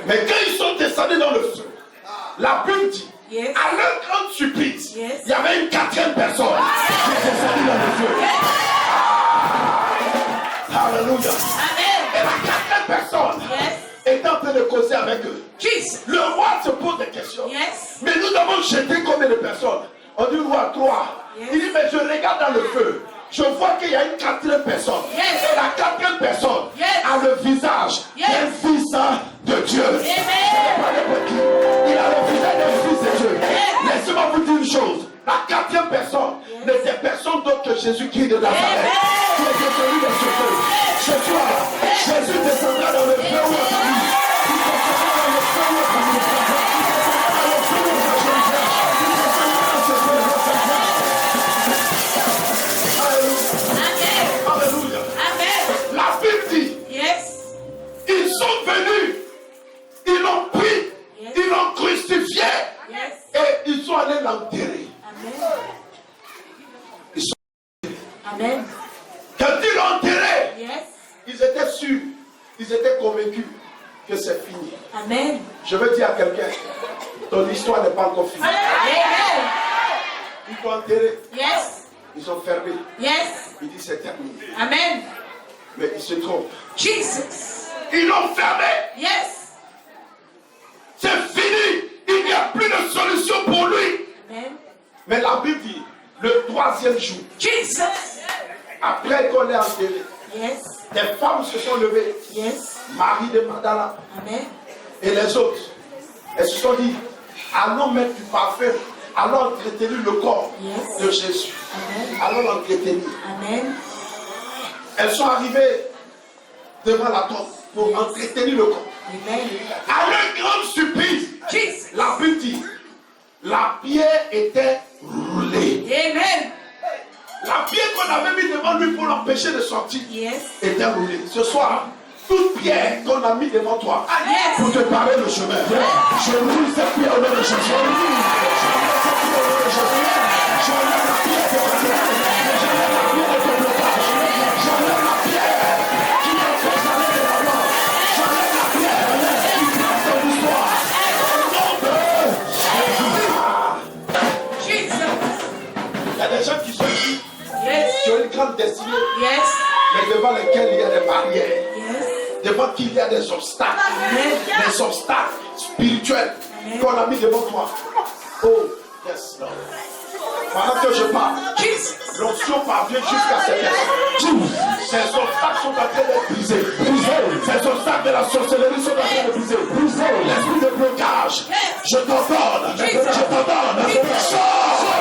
Mais quand ils sont descendus dans le feu, La Bible dit, Yes. à leur grande surprise, Yes. il y avait une quatrième personne qui était sortie dans les yeux. Alléluia. Amen. Et la quatrième personne Yes. est en train de causer avec eux. Jesus. Le roi se pose des questions. Yes. Mais nous avons jeté combien de personnes? On dit roi 3. Yes. Il dit mais je regarde dans le feu. Je vois qu'il y a une quatrième personne. Yes. Et la quatrième personne Yes. a le visage Yes. d'un fils de Dieu. Amen. Il a le visage d'un fils de Dieu. Yes. Laissez-moi vous dire une chose. La quatrième personne n'était personne d'autre que Jésus-Christ de Nazareth. Amen. Qui était celui de ce feu. Ce soir, Jésus descendra dans le feu où il est. Il descendra dans le feu où il est. Dans le feu où il est. Il descendra dans ce feu. Alléluia. Amen. Alléluia. Amen. La Bible dit, Yes. ils sont venus, ils l'ont pris, Yes. ils l'ont crucifié Yes. et ils sont allés l'enterrer. Amen. Ils sont- Amen. Quand ils l'ont enterré, Yes. ils étaient sûrs, ils étaient convaincus que c'est fini. Amen. Je veux dire à quelqu'un, ton histoire n'est pas encore finie. Amen. Ils l'ont enterré, Yes. ils ont fermé, Yes. ils disent c'est terminé. Amen. Mais ils se trompent. Jesus. Ils l'ont fermé, Yes. c'est fini, il n'y a plus de solution pour lui. Amen. Mais la Bible dit, le troisième jour, Jesus. après qu'on l'ait enterré, Yes. des femmes se sont levées, Yes. Marie de Magdala Amen. et les autres. Elles se sont dit, allons mettre du parfum, allons entretenir le corps Yes. de Jésus. Amen. Allons l'entretenir. Amen. Elles sont arrivées devant la tombe pour entretenir le corps. Amen. À leur grande surprise, Jesus. la Bible dit, la pierre était roulée. Amen. La pierre qu'on avait mis devant lui pour l'empêcher de sortir Yes. était roulée. Ce soir, toute pierre qu'on a mis devant toi Yes. pour te barrer le chemin, je roule cette pierre au nom de Jésus. Je roule cette pierre au nom de Jésus. J'enlève la pierre de ton blocage. J'enlève la pierre de ton blocage. J'enlève la pierre qui t'empêche d'aller de l'avant. J'enlève la pierre qui brise ton histoire. Au nom de Jésus. Jesus. Il y a des gens qui sont ici, Yes. qui ont une grande destinée, Yes. mais devant lesquels il y a des barrières. Yes. Devant qui il y a des obstacles, des obstacles spirituels qu'on a mis devant toi. Oh, yes, Lord. Pendant que je parle, Jesus. l'onction parvient jusqu'à ces personnes. Ces obstacles sont en train d'être brisés. Ces obstacles de la sorcellerie sont en train de briser. L'esprit de blocage, je t'ordonne, je t'ordonne.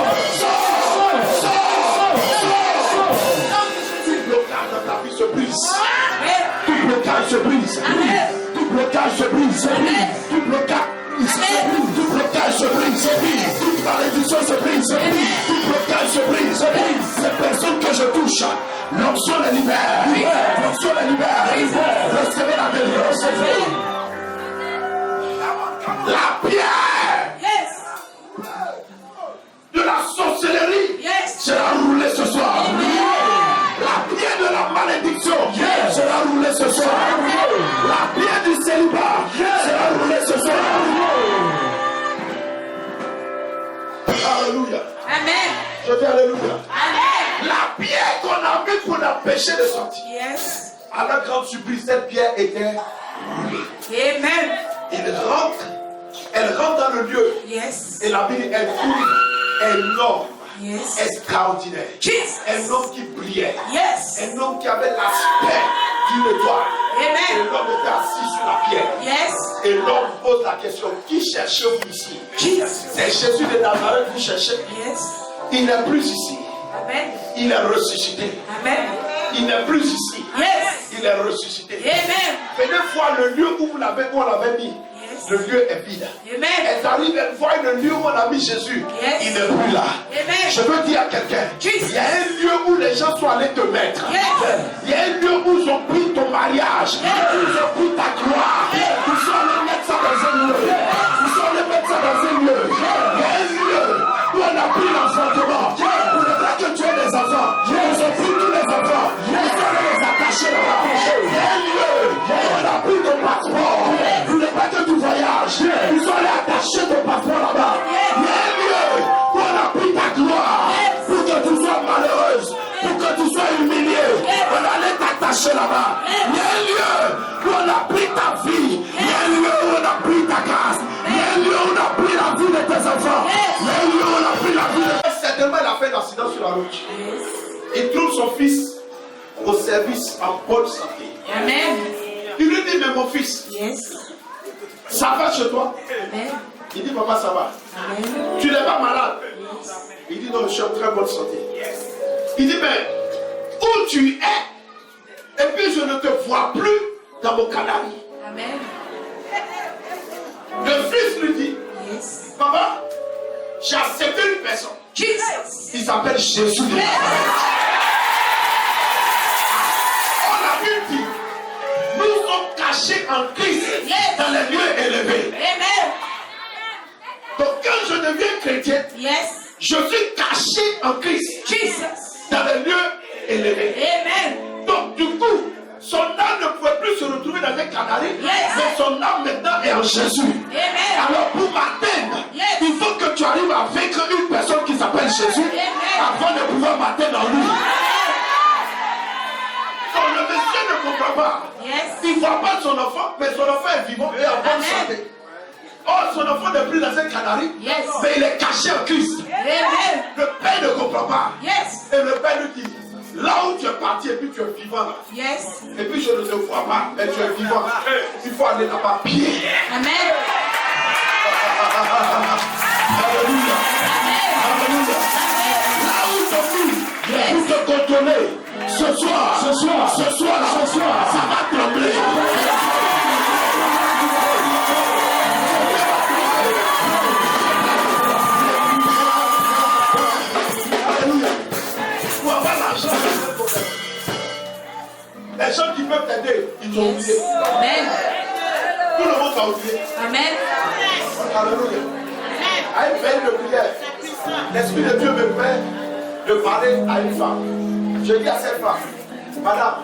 Tout blocage dans ta vie se brise. Tout blocage se brise. Tout blocage se brise. Tout blocage se brise. Tout blocage se brise. Toute malédiction se brise. Tout blocage se brise. Ces personnes que je touche, l'onction les libère. L'onction les libère. Recevez la délivrance. La pierre Yes. de la sorcellerie Yes. sera roulée ce soir. La pierre de la malédiction sera roulée ce soir. La pierre du célibat sera roulée ce soir. Alléluia. Amen. Je dis alléluia. Amen. La pierre qu'on a mis pour l'empêcher de sortir. Yes. À la grande surprise, cette pierre était roulée. Amen. Elle rentre dans le lieu. Yes. Et la Bible, elle trouve un homme Yes. extraordinaire. Jesus. Un homme qui brillait. Yes. Un homme qui avait l'aspect d'une étoile. Et Amen. l'homme était assis sur la pierre. Yes. Et l'homme pose la question, qui cherchez-vous ici? Jesus. C'est Jésus de Nazareth que vous cherchez. Yes. Il n'est plus ici. Amen. Il est ressuscité. Amen. Il n'est plus ici. Yes. Il est ressuscité. Amen. Venez voir le lieu où on l'avait mis. Yes. Le lieu est vide. Amen. Elle arrive, elle voit le lieu où on a mis Jésus. Yes. Il n'est plus là. Amen. Je veux dire à quelqu'un, Jesus. il y a un lieu où les gens sont allés te mettre. Yes. Il y a un lieu où ils ont pris ton mariage. Où ils ont pris ta gloire. Ils sont allés mettre ça dans un lieu. Ils sont allés mettre ça dans un lieu. Il y a un lieu où on a pris l'enfantement. Pour ne pas que tu aies des enfants. Ils ont pris tous les enfants. Ils sont allés les attacher là-bas. Il y a un lieu où on a pris ton passeport. Pour ne pas que tu voyages. Dieu. Ils sont allés attacher ton passeport là-bas. Il y a un lieu où on a pris ta gloire pour que tu sois malheureuse, pour que tu sois humiliée. On allait t'attacher là-bas. Il y a un lieu où on a pris ta vie. Il y a un lieu où on a pris ta grâce. Il y a un lieu où on a pris la vie de tes enfants. Il y a un lieu où on a pris la vie de... Certainement, il a fait l'accident sur la route. Il trouve son fils au service en bonne santé. Amen. Il lui dit, mais mon fils, Yes. ça va chez toi? Amen. Il dit, papa, ça va. Amen. Tu n'es pas malade? Il dit, non, je suis en très bonne santé. Il dit, mais où tu es? Et puis je ne te vois plus dans mon canari. Amen. Le fils lui dit, Yes. papa, j'ai accepté une personne. Jesus. Il s'appelle Jésus de Nazareth. On a vu dit, nous sommes cachés en Christ dans les lieux élevés. Amen. Donc quand je deviens chrétien, Yes. je suis caché en Christ Jesus. dans les lieux élevés. Amen. Donc du coup, son âme ne pouvait plus se retrouver dans un canari, Yes. mais son âme maintenant est en Jésus. Amen. Alors pour m'atteindre, Yes. il faut que tu arrives à vaincre une personne qui s'appelle Jésus avant de pouvoir m'atteindre en lui. Donc le monsieur ne comprend pas. Yes. Il ne voit pas son enfant, mais son enfant est vivant et en bonne Amen. santé. Or, son enfant n'est plus dans un canari, Yes. mais il est caché en Christ. Amen. Le père ne comprend pas. Yes. Et le père lui dit, là où tu es parti et puis tu es vivant là, Yes. et puis je ne te vois pas, mais tu es vivant. Il faut aller là-bas pied. Amen. Alléluia. Alléluia. Là où tu es mis pour te contrôler, ce soir, ça va trembler. Alléluia. Pour avoir l'argent, c'est un problème. Les gens qui peuvent t'aider, ils ont oublié. Amen. Tout le monde t'a oublié. Amen. Alléluia. À une veille de prière, l'Esprit de Dieu me fait de parler à une femme. Je dis à cette femme, madame,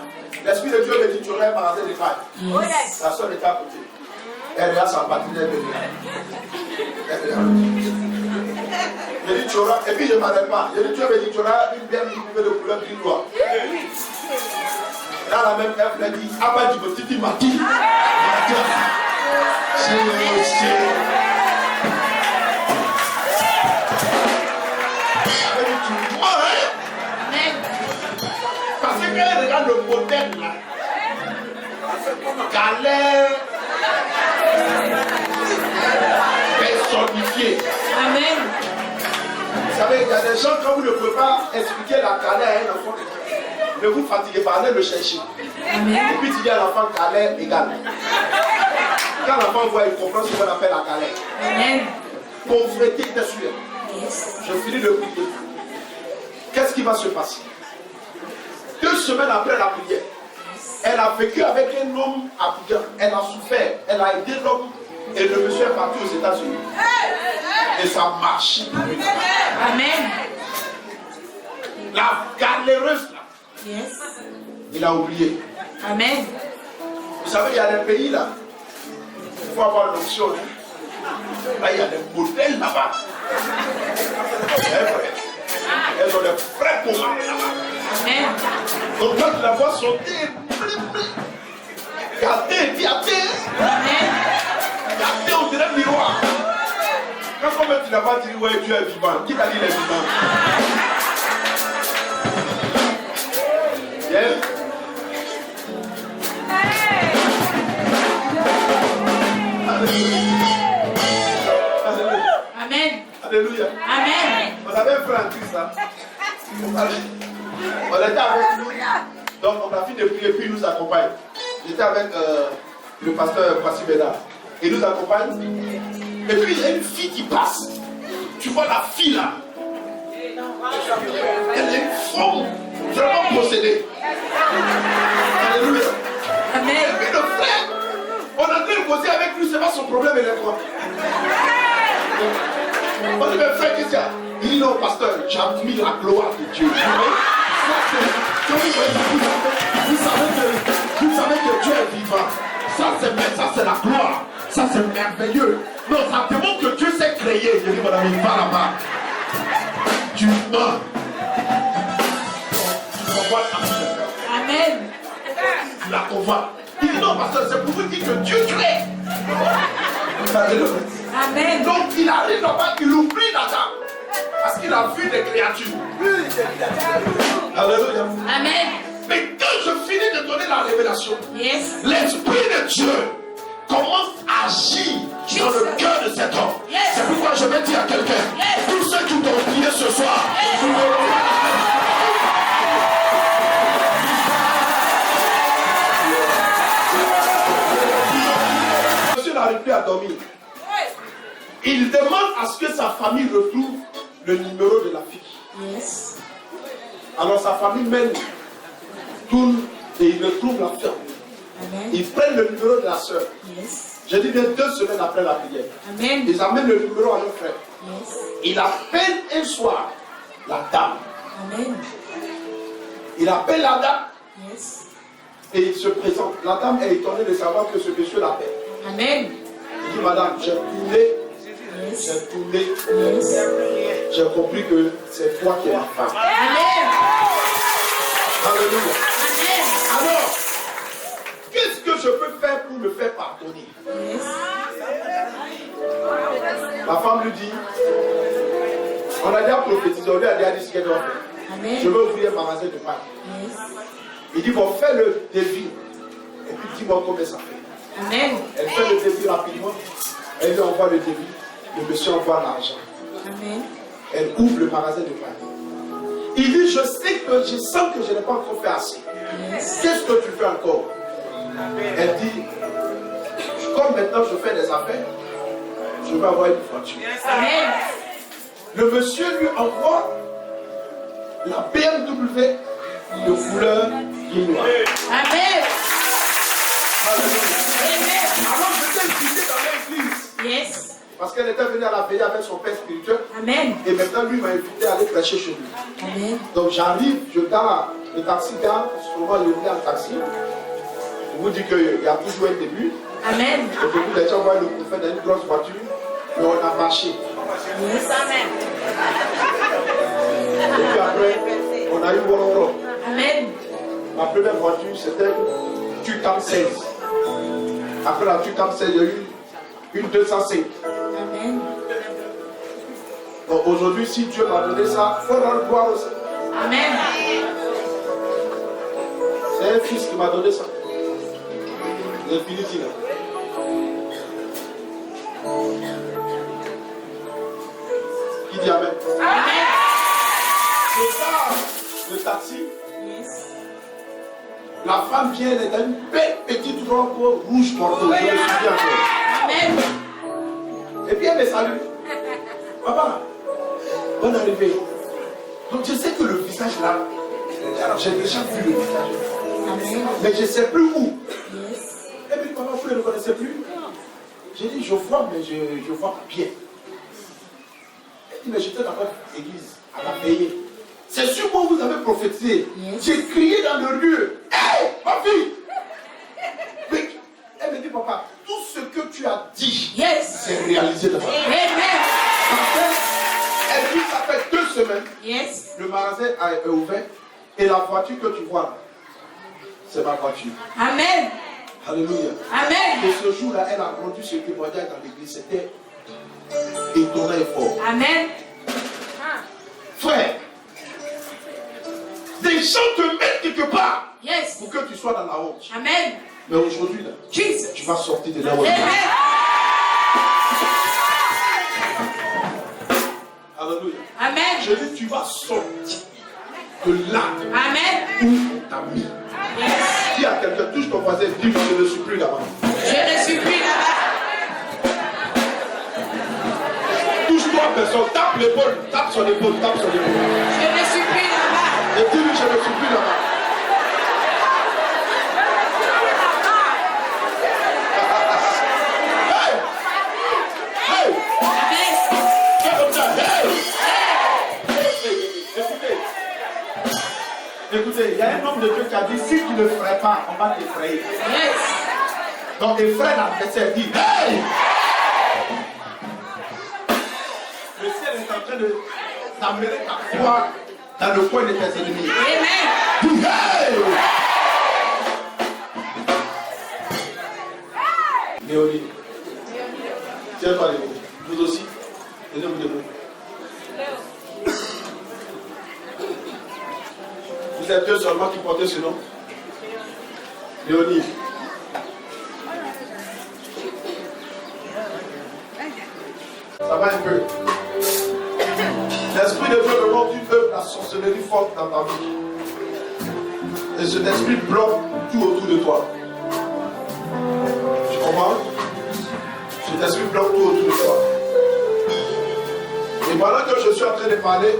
l'Esprit de Dieu me dit, tu aurais un magasin de paille. La soeur était à côté. Elle regarde sa patine, elle me dit. Je dis, tu auras, et puis je ne m'arrête pas. Je dis, Dieu me dit, tu auras une bière qui de couleur gris noir. Là, la même elle me dit, ah bah, tu me dis, Mati. Amen. Parce qu'elle regarde le modèle là. Galère personnifiée. Amen. Vous savez, il y a des gens, quand vous ne pouvez pas expliquer la galère à un enfant, ne vous fatiguez pas, allez le chercher. Amen. Et puis tu dis à l'enfant galère égale. Quand l'enfant voit, il comprend ce qu'on appelle la galère. Amen. Pauvreté, t'es sûr. Yes. Je finis de prier. Qu'est-ce qui va se passer? 2 semaines après la prière, elle a vécu avec un homme africain. Elle a souffert. Elle a aidé l'homme. Et le monsieur est parti aux États-Unis. Et ça marche. Amen. La galéreuse là, Yes. il a oublié. Amen. Vous savez, il y a des pays là. Il faut avoir l'option. Là, il y a des modèles là-bas. C'est vrai. Elles ont des vrais commandes là-bas. Amen. Donc quand tu la vois sauter, gâter, Amen. on dirait un miroir. Quand tu n'as pas dit, ouais, Dieu est vivant, qui t'a dit il est vivant? Yes. Alléluia. Amen. Alléluia. Amen. On avait un frère en Christ là. On était avec lui. Donc on a fini de prier, puis il nous accompagne. J'étais avec le pasteur Passi Bédard. Il nous accompagne. Et puis il y a une fille qui passe. Tu vois la fille là. Elle est une femme vraiment possédée. Alléluia. Amen. Et puis le frère, on a train de causer avec lui, c'est pas son problème, elle est quoi. On dit, mais frère, qu'est-ce qu'il y a? Il dit, non, pasteur, j'admire la gloire de Dieu. Vous savez que Dieu est vivant. Ça, c'est la gloire. Ça c'est merveilleux. Non, ça démontre que Dieu s'est créé. Je dis, mon ami, va là-bas. Tu mens. Tu convoites ta fille. Amen. Tu la convoites. Il dit non, pasteur, c'est pour vous dire que Dieu crée. Amen. Donc il arrive là-bas, il oublie Adam. Parce qu'il a vu des créatures. Alléluia. Amen. Mais quand je finis de donner la révélation, Yes. l'Esprit de Dieu commence à agir dans le cœur de cet homme. Yes. C'est pourquoi je vais dire à quelqu'un, Yes. tous ceux qui t'ont prié ce soir, Yes. vous Monsieur n'arrive plus à dormir. Il demande à ce que sa famille retrouve le numéro de la fille. Yes. Alors sa famille mène, tourne et il retrouve la fille. Amen. Ils prennent le numéro de la soeur. Yes. Je dis bien 2 semaines après la prière. Amen. Ils amènent le numéro à leur frère. Yes. Il appelle un soir la dame. Amen. Il appelle la dame Yes. et il se présente. La dame est étonnée de savoir que ce monsieur l'appelle. Amen. Il dit, madame, j'ai tourné, Yes. j'ai compris que c'est toi qui es la femme. Amen. Alléluia. Amen. Alors, qu'est-ce que je peux faire pour me faire pardonner? Yes. La femme lui dit, on a déjà prophétisé, on lui a déjà dit ce qu'elle doit faire. Amen. Je veux ouvrir un magasin de pain. Yes. Il dit, bon, fais le devis. Et puis dis-moi combien ça fait. Amen. Elle fait le devis rapidement. Elle lui envoie le devis. Le monsieur envoie l'argent. Amen. Elle ouvre le magasin de pain. Il dit, je sais que je sens que je n'ai pas encore fait assez. Yes. Qu'est-ce que tu fais encore? Elle dit, comme maintenant je fais des affaires, je vais avoir une voiture. Amen. Le monsieur lui envoie la BMW de couleur guinoise. Amen. Alléluia. Alors j'étais invité dans l'église Yes. parce qu'elle était venue à la veille avec son père spirituel. Amen. Et maintenant lui m'a invité à aller prêcher chez lui. Amen. Donc j'arrive, je gare, le taxi gare, souvent je viens en taxi. Je vous dis qu'il y a toujours un début. Amen. Et beaucoup de gens voient le prophète dans une grosse voiture. Et on a marché. Yes. Amen. Et puis après, on a eu Woloro. Amen. Ma première voiture, c'était une Tucam 16. Après la Tucam 16, il y a eu une 205. Amen. Donc aujourd'hui, si Dieu m'a donné ça, il faut rendre gloire aussi. Amen. C'est un fils qui m'a donné ça. L'infinity là. Qui dit Amen? Amen. Je pars le taxi. Yes. La femme vient, elle est dans une belle petite robe rouge bordeaux. Je me souviens encore. Amen. Et puis elle me salue. Papa, bonne arrivée. Donc je sais que le visage là, j'ai déjà vu le visage. Amen. Mais je ne sais plus où. Yes. Et puis papa, vous ne le connaissez plus? J'ai dit, je vois, mais je vois pas bien. Elle dit, mais j'étais dans votre église, à la veillée. C'est sûr que vous avez prophétisé. Yes. J'ai crié dans le lieu. Hé, ma fille! Mais elle me dit, papa, tout ce que tu as dit, Yes. c'est réalisé devant moi. Amen. Elle dit, ça fait 2 semaines, Yes. le magasin est ouvert et la voiture que tu vois là, c'est ma voiture. Amen. Alléluia. Amen. Et ce jour-là, elle a rendu ce témoignage dans l'église. C'était étonnant et fort. Amen. Frère, des gens te mettent quelque part Yes. pour que tu sois dans la honte. Amen. Mais aujourd'hui, là, Jesus. tu vas sortir de la honte. Amen. Alléluia. Amen. Je dis, tu vas sortir de là Amen. où on t'a mis. Yes. Dis à quelqu'un, touche ton voisin, dis, je ne suis plus là-bas. Je ne suis plus là-bas. Touche-toi, personne, tape l'épaule, tape son épaule, tape son épaule. Je ne suis plus là-bas. Et dis-lui, je ne suis plus là-bas. Hey! Hey! Amen. Fais comme ça, hey! Écoutez, écoutez, il y a un homme de Dieu qui a dit, si tu ne ferais pas, on va t'effrayer. Yes. Donc il freine l'adversaire, dit hey! Le ciel est en train de t'amener ta foi dans le coin de tes ennemis. Amen. Dis hey! Léonie. Tiens-toi les mots. Vous aussi. Donnez-vous des mots. Vous êtes deux seulement qui portez ce nom. Léonie. Ça va un peu. L'Esprit de Dieu me montre une œuvre, la sorcellerie forte dans ta vie. Et cet esprit bloque tout autour de toi. Tu comprends? Cet esprit bloque tout autour de toi. Et pendant que je suis en train de parler,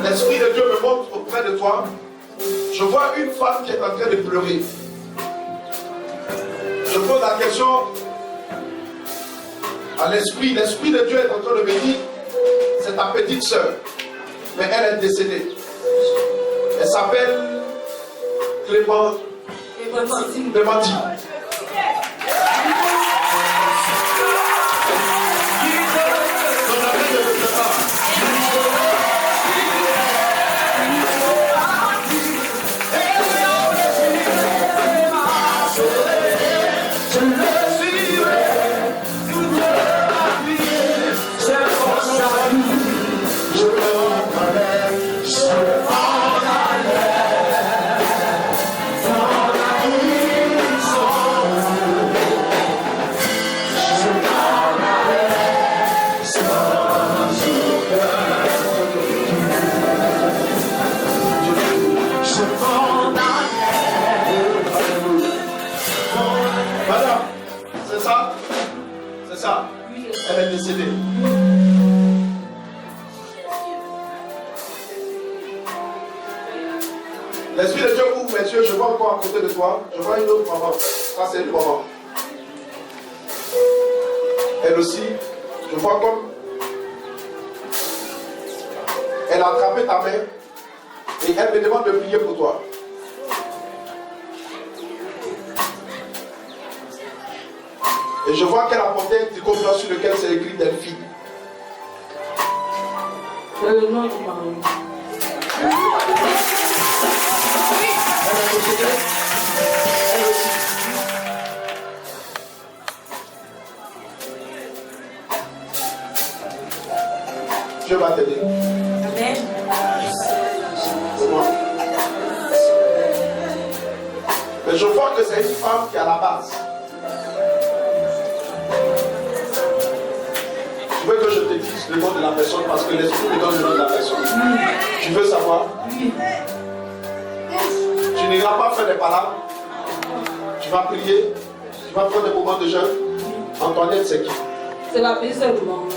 l'Esprit de Dieu me montre auprès de toi. Je vois une femme qui est en train de pleurer. Je pose la question à l'Esprit. L'Esprit de Dieu est en train de me dire, c'est ta petite soeur, mais elle est décédée. Elle s'appelle Clémentine. Elle est décédée. L'Esprit de Dieu ouvre mes yeux, je vois encore à côté de toi. Je vois une autre maman. Ça, c'est une maman. Elle aussi, je vois comme elle a attrapé ta main et elle me demande de prier pour toi. Et je vois qu'elle a porté un tricot blanc sur lequel c'est écrit Delphine. C'est le nom du mari. Elle aussi. Dieu va t'aider. Amen. Comment? Mais je vois que c'est une femme qui est à la base. Je veux que je te dise le nom de la personne parce que l'Esprit me donne le nom de la personne. Tu veux savoir? Tu n'iras pas faire des palabres. Tu vas prier. Tu vas prendre des moments de jeûne. Antoinette, c'est qui? C'est la belle sœur du monde.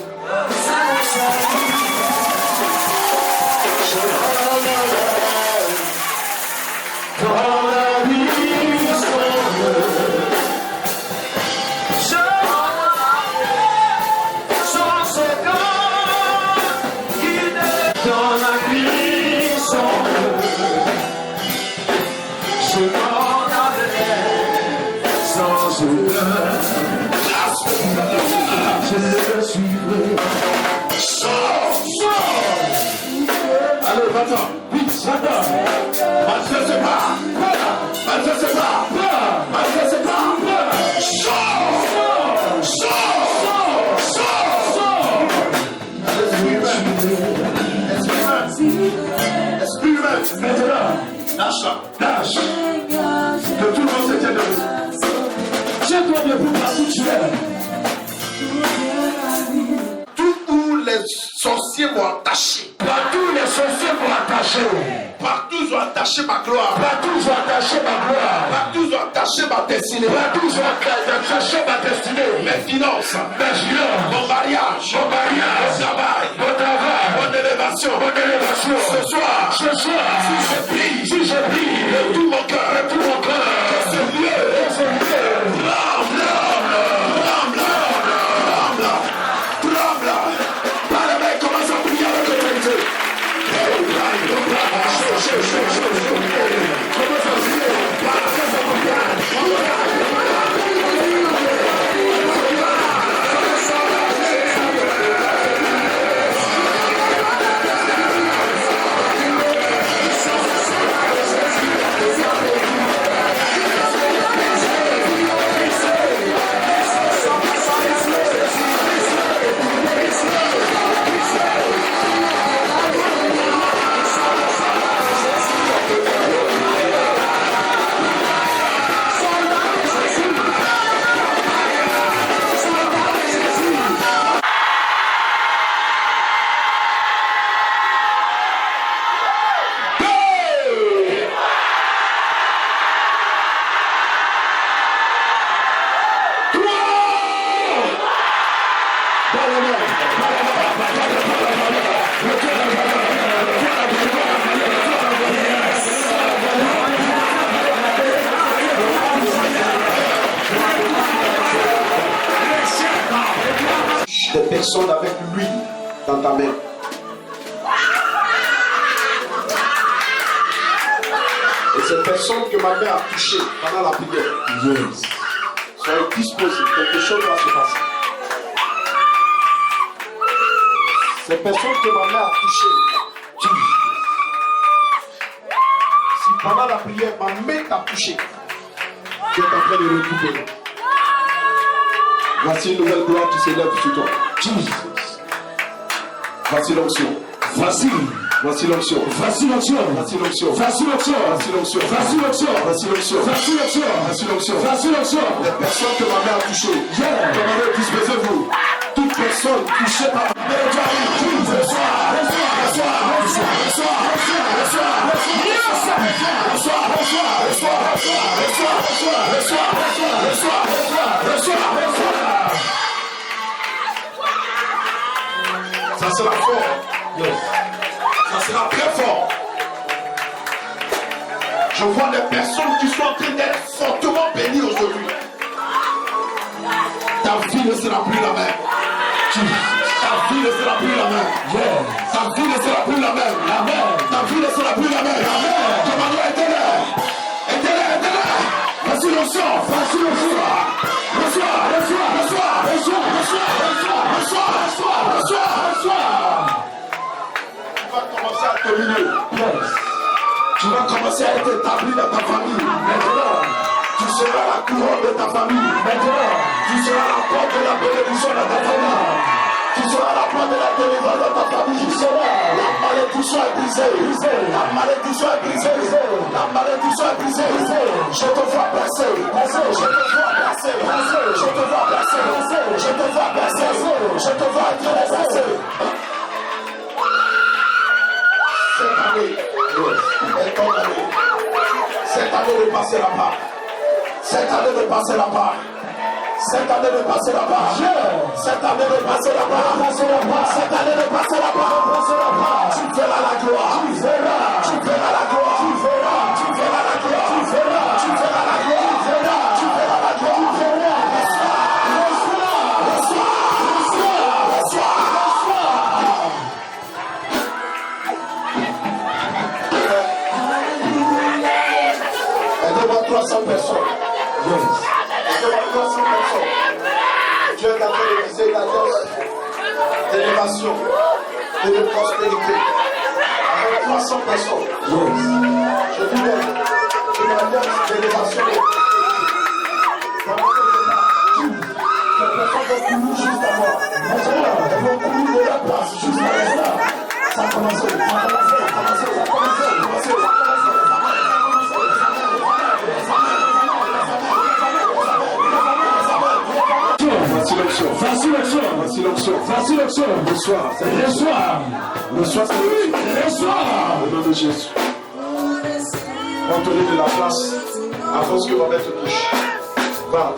Allez, va-t'en, vite, va-t'en. Manifeste pas. Manifeste pas. Manifeste pas. Sors. Sors. Sors. Esprit humain. Maintenant. Lâche. Que tout le monde se tienne debout. Tiens-toi debout partout où tu es. Les sorciers m'ont attaché. Partout les sorciers m'ont attaché. Partout ils ont attaché ma gloire. Partout ils ont attaché ma gloire. Partout ils ont attaché ma destinée. Partout ils ont attaché ma destinée. Mes finances. Mon mariage. Mon travail. Mon élévation. Ce soir. Si je prie. De tout mon cœur. Que ce lieu. Comment ça se fait? dans ta main. Et ces personnes que ma mère a touchées pendant la prière, soyez disposées, quelque chose va se passer. Ces personnes que ma mère a touchées, si pendant la prière, ma main t'a touché, tu es en train de récupérer. Voici une nouvelle gloire qui s'élève sur toi. Voici l'onction. Voici l'onction. Voici l'onction. Voici l'onction. Voici l'onction. Voici l'onction. Voici l'onction. Voici l'onction. Voici l'onction. Voici l'onction. Voici l'onction. Les personnes que ma mère a touchées, demandez, disposez-vous. Toute personne touchée par ma mère, ça sera fort. Ça sera très fort. Je vois des personnes qui sont en train d'être fortement bénies aujourd'hui. Ta vie ne sera plus la même. Ta vie ne sera plus la même. Ta vie ne sera plus la même. Ta vie ne sera plus la même. Commandant, aidez-les. Aidez-les, aidez-les. Voici l'onction. Voici l'onction. Reçois, reçois, reçois, reçois, reçois, reçois, reçois, reçois, reçois. Tu vas commencer à dominer. Tu vas commencer à être établi dans ta famille. Maintenant, tu seras la couronne de ta famille. Maintenant, tu seras la porte de la bénédiction de ta famille. Tu seras la porte de la délivrance de ta famille. Tu seras la malédiction est brisée. La malédiction est brisée. La malédiction est brisée. Je te vois percer. Je te vois percer. Je te vois percer. Je te vois percer. Je te vois être percer. Cette année est ton année. Cette année ne passera pas. Cette année ne passera pas. Cette année ne passera pas. Cette année ne passera pas. Cette année ne passera pas. Tu verras la gloire. Tu verras la gloire. Tu verras la gloire. Tu verras la gloire. Tu verras la gloire. Aidez-moi 300 personnes. Aidez-moi 300 personnes. Dieu est en train de viser l'alliance d'élévation et de prospérité. Avec 300 personnes. Je vous donne une alliance d'élévation et de prospérité. Ces personnes vont courir juste à moi. Elles vont courir de la place juste à l'instant. Ça a commencé. Voici l'onction. Voici l'onction. Voici l'onction. Reçois. Reçois. Au nom de Jésus. On te donne de la place avant que ma mère te touche. Va.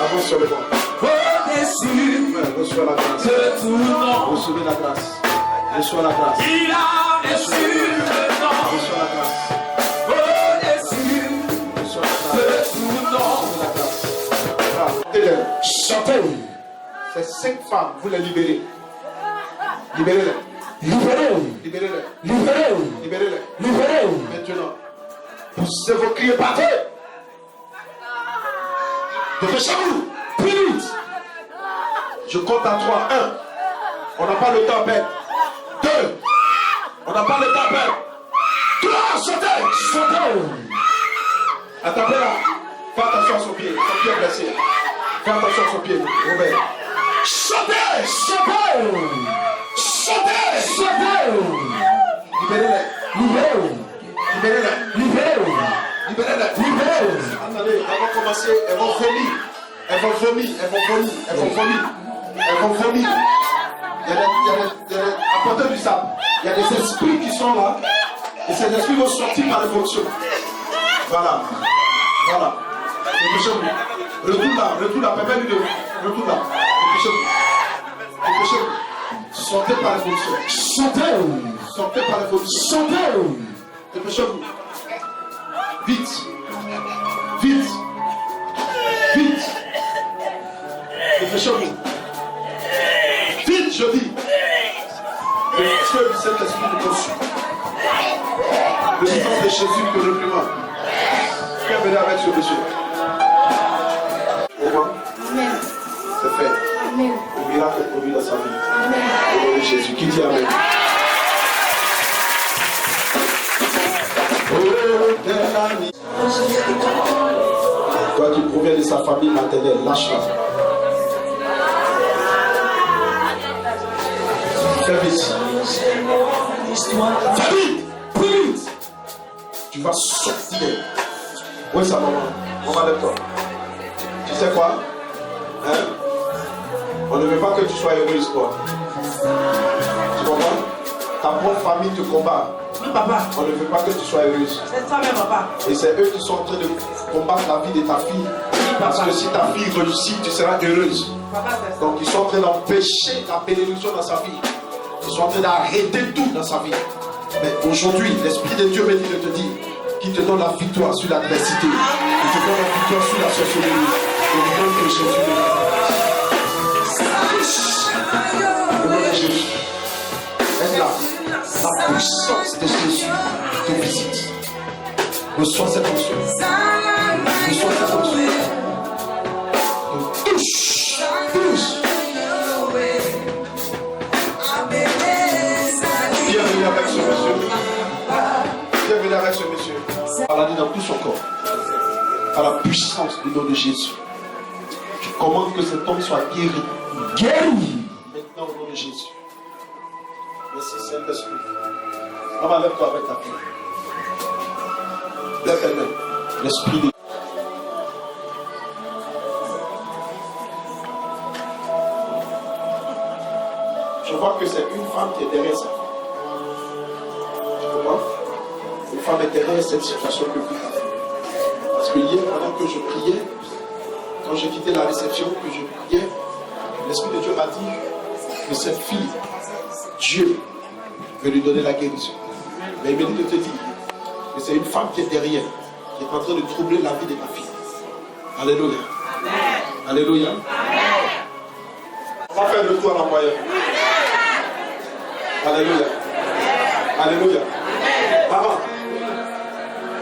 Avance sur le banc. Reçois la grâce. Recevez la grâce. Reçois la grâce. Reçois la grâce. Chantez. Ces 5 femmes, vous les libérez. Libérez-les. Maintenant, poussez vos cris et partez. Dépêchez-vous. Plus vite. Je compte à 3. 1. On n'a pas le temps à perdre. 2. On n'a pas le temps à perdre. 3. Chantez. Attendez là. Fais attention à son pied. Son pied est blessé. Fais attention à son pied, Robert. Chantez. Libérez-les. Attendez, elles vont commencer, elles vont vomir. Il y a des apporteurs du sable. Il y a des esprits qui sont là. Et ces esprits vont sortir par les fonctions. Voilà. Dépêchez-vous. Retourne là, permets-lui de. Retourne là. Dépêchez-vous. Sortez par les fonctions. Sortez par les fonctions. Dépêchez-vous. Vite. Dépêchez-vous. je dis. Le feu du Saint-Esprit te consume. Le sang de Jésus te réprime. Viens venir avec ce monsieur. Au revoir. Amen. C'est fait. Amen. Le miracle est produit dans sa vie. Amen. Au nom de Jésus. Qui dit Amen? Toi qui proviens de sa famille maternelle, lâche-la. Fais vite. Fais vite. Plus vite. Tu vas sortir. Où est sa maman? Maman, lève-toi. Tu sais quoi? Hein? On ne veut pas que tu sois heureuse, toi. Tu comprends? Ta propre famille te combat. Oui, papa. On ne veut pas que tu sois heureuse. C'est ça même, papa. Et c'est eux qui sont en train de combattre la vie de ta fille. Parce que si ta fille réussit, tu seras heureuse. Papa, c'est ça. Donc ils sont en train d'empêcher la bénédiction dans sa vie. Ils sont en train d'arrêter tout dans sa vie. Mais aujourd'hui, l'Esprit de Dieu me dit de te dire qu'il te donne la victoire sur l'adversité. Il te donne la victoire sur la sorcellerie. Et il donne que Jésus le nom de Jésus. Est là. La puissance de Jésus te visite. Reçois cette onction. Reçois cette onction. Touche. Touche. Bienvenue avec ce monsieur. Bienvenue avec ce monsieur. Maladie dans tout son corps. Par la puissance du nom de Jésus. Je commande que cet homme soit guéri. Guéri. Maintenant au nom de Jésus. Merci Saint-Esprit. Maman, lève-toi avec ta fille. Lève elle-même. L'Esprit de Je vois que c'est une femme qui est derrière ça. Tu comprends? Une femme est derrière cette situation que vous avez. Parce que hier, pendant que je priais, quand j'ai quitté la réception, que je priais, l'Esprit de Dieu m'a dit que cette fille, Dieu veut lui donner la guérison. Mais il me dit de te dire que c'est une femme qui est derrière, qui est en train de troubler la vie de ta fille. Alléluia. Amen. Alléluia. Amen. On va faire le tour à la moyenne. Alléluia. Alléluia. Maman,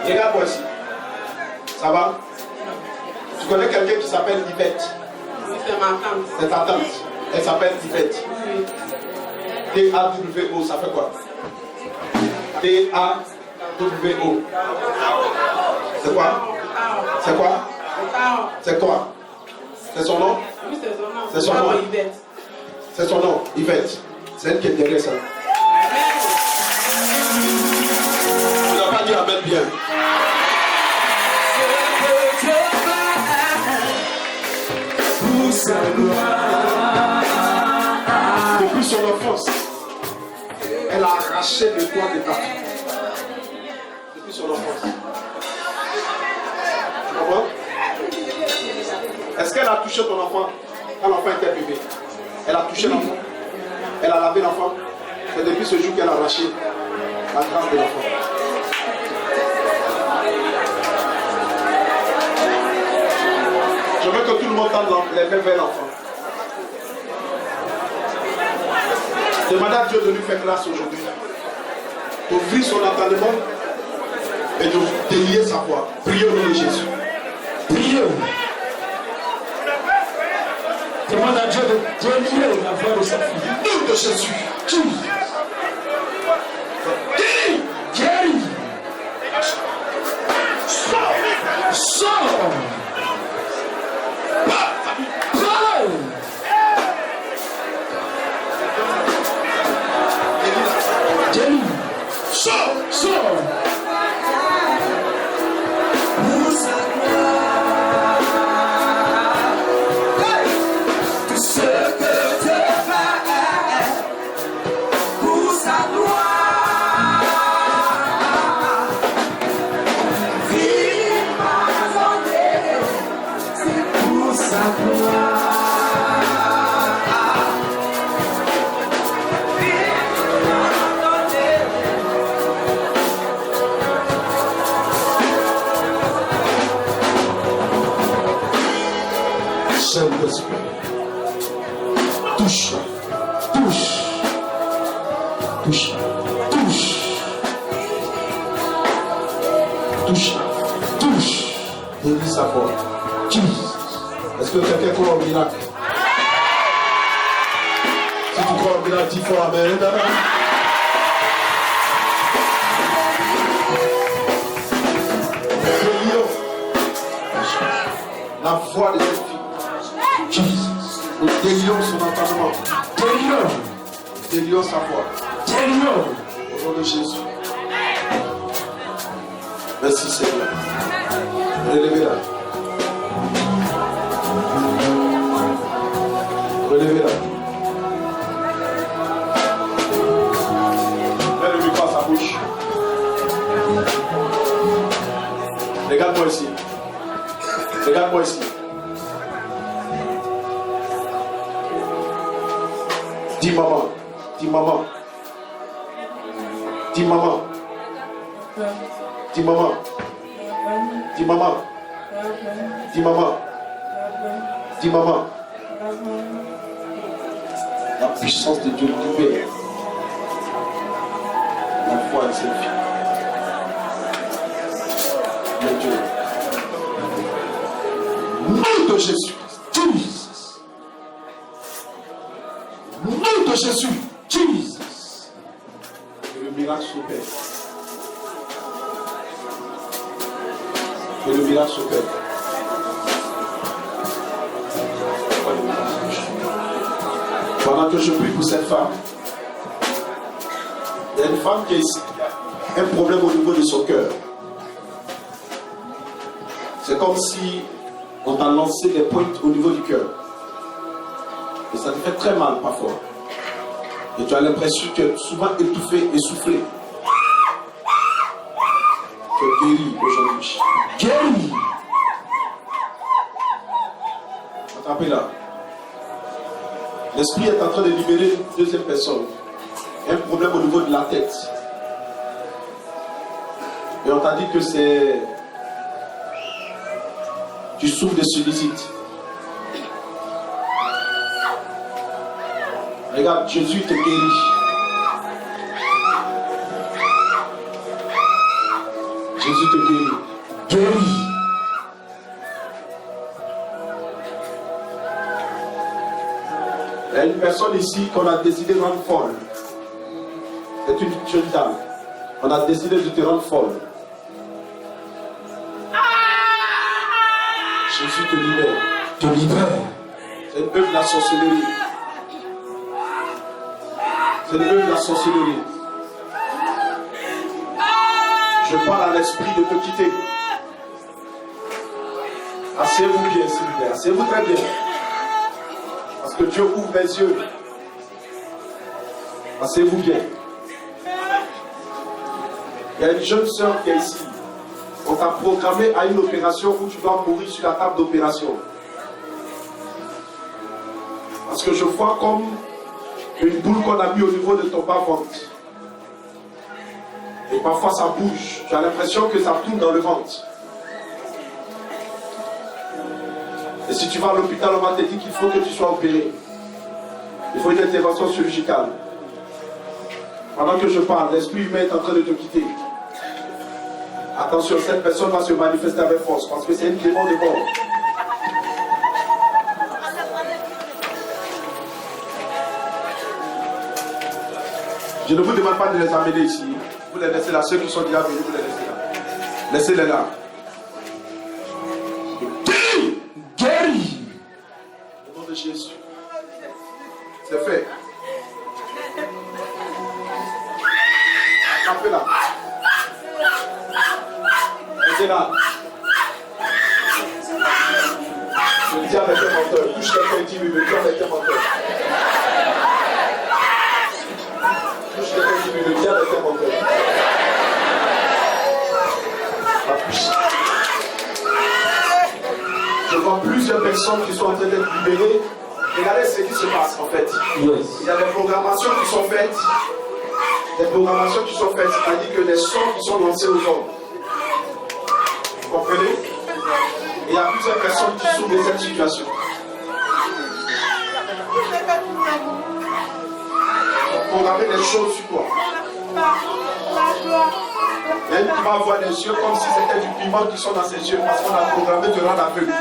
regarde-moi ici. Ça va? Tu connais quelqu'un qui s'appelle Yvette? Oui, c'est ma tante. C'est ta tante. Elle s'appelle Yvette. Oui. T-A-W-O, ça fait quoi? T-A-W-O. C'est quoi? C'est quoi? C'est quoi? C'est son nom? Oui, c'est son nom. C'est son nom. Yvette. C'est son nom, Yvette. C'est elle qui est derrière ça. Tu n'as pas dit Amen bien. Depuis son enfance, elle a arraché le doigt de ta fille. Depuis son enfance. Tu comprends? Est-ce qu'elle a touché ton enfant quand l'enfant était bébé? Elle a touché l'enfant. Elle a lavé l'enfant. C'est depuis ce jour qu'elle a arraché la grâce de l'enfant. Je veux que tout le monde tende les mains vers l'enfant. Demandez à Dieu de lui faire grâce aujourd'hui. D'ouvrir son entendement et de délier sa voix. Priez au nom de Jésus. Priez. Demande à Dieu de délier la voix de sa fille. Nom de Jésus. Guéris. Sors. Parle. Guéris. Sors. Sors. touche, touche, touche, touche, touche. Bénis sa foi. Jesus. Est-ce que quelqu'un croit au miracle? Si tu crois au miracle, dis fort amen. La voix de cette fille. Jesus. Nous délions son entendement. Délions. Délions sa voix. Délions. Au nom de Jésus. Merci Seigneur. Relevez-la. Relevez-la. Mets le micro à sa bouche. Regarde-moi ici. Regarde-moi ici. Dis maman. Dis maman. Dis maman. Dis maman. Dis maman. Dis maman. Dis maman. La puissance de Dieu libère la foi de cette fille. Mon Dieu. Nom de Jésus. Jesus. Nom de Jésus. Jesus. Que le miracle s'opère. Que le miracle s'opère. Pendant que je prie pour cette femme, il y a une femme qui a un problème au niveau de son cœur. C'est comme si on t'a lancé des pointes au niveau du cœur. Et ça te fait très mal parfois. Et tu as l'impression que tu es souvent étouffé, essoufflé. Tu es guéri aujourd'hui. Guéri. Attrapez-la. L'esprit est en train de libérer une deuxième personne. Un problème au niveau de la tête. Et on t'a dit que c'est... Tu souffres de sinusite. Regarde, Jésus te guérit. Jésus te guérit. Guéri. Il y a une personne ici qu'on a décidé de rendre folle. C'est une jeune dame. On a décidé de te rendre folle. Jésus te libère. Te libère. C'est une œuvre de la sorcellerie. C'est une œuvre de la sorcellerie. Je parle à l'esprit de te quitter. Asseyez-vous bien, s'il vous plaît. Asseyez-vous très bien. Parce que Dieu ouvre les yeux. Asseyez-vous bien. Il y a une jeune soeur qui est ici. On t'a programmé à une opération où tu dois mourir sur la table d'opération. Parce que je vois comme une boule qu'on a mis au niveau de ton bas-ventre. Et parfois ça bouge. Tu as l'impression que ça tourne dans le ventre. Et si tu vas à l'hôpital, on va te dire qu'il faut que tu sois opéré. Il faut une intervention chirurgicale. Pendant que je parle, l'esprit humain est en train de te quitter. Attention, cette personne va se manifester avec force parce que c'est une démon de mort. Je ne vous demande pas de les amener ici. Vous les laissez là. Ceux qui sont déjà venus, vous les laissez là. Laissez-les là. Guéri. Au nom de Jésus. C'est fait. Attrapez-la. Aidez-la. Le diable est un menteur. Touche quelqu'un et dis-lui, le diable est un menteur. Touche quelqu'un et dis-lui, le diable est un menteur. Je vois plusieurs personnes qui sont en train d'être libérées. Regardez ce qui se passe en fait. Yes. Il y a des programmations qui sont faites. Des programmations qui sont faites, c'est-à-dire que des sorts qui sont lancés aux hommes. Vous comprenez? Et il y a plusieurs personnes qui souffrent de cette situation. programmer des choses sur toi. Même tu vas avoir des yeux comme si c'était du piment qui sont dans ses yeux parce qu'on a programmé de rendre aveugle.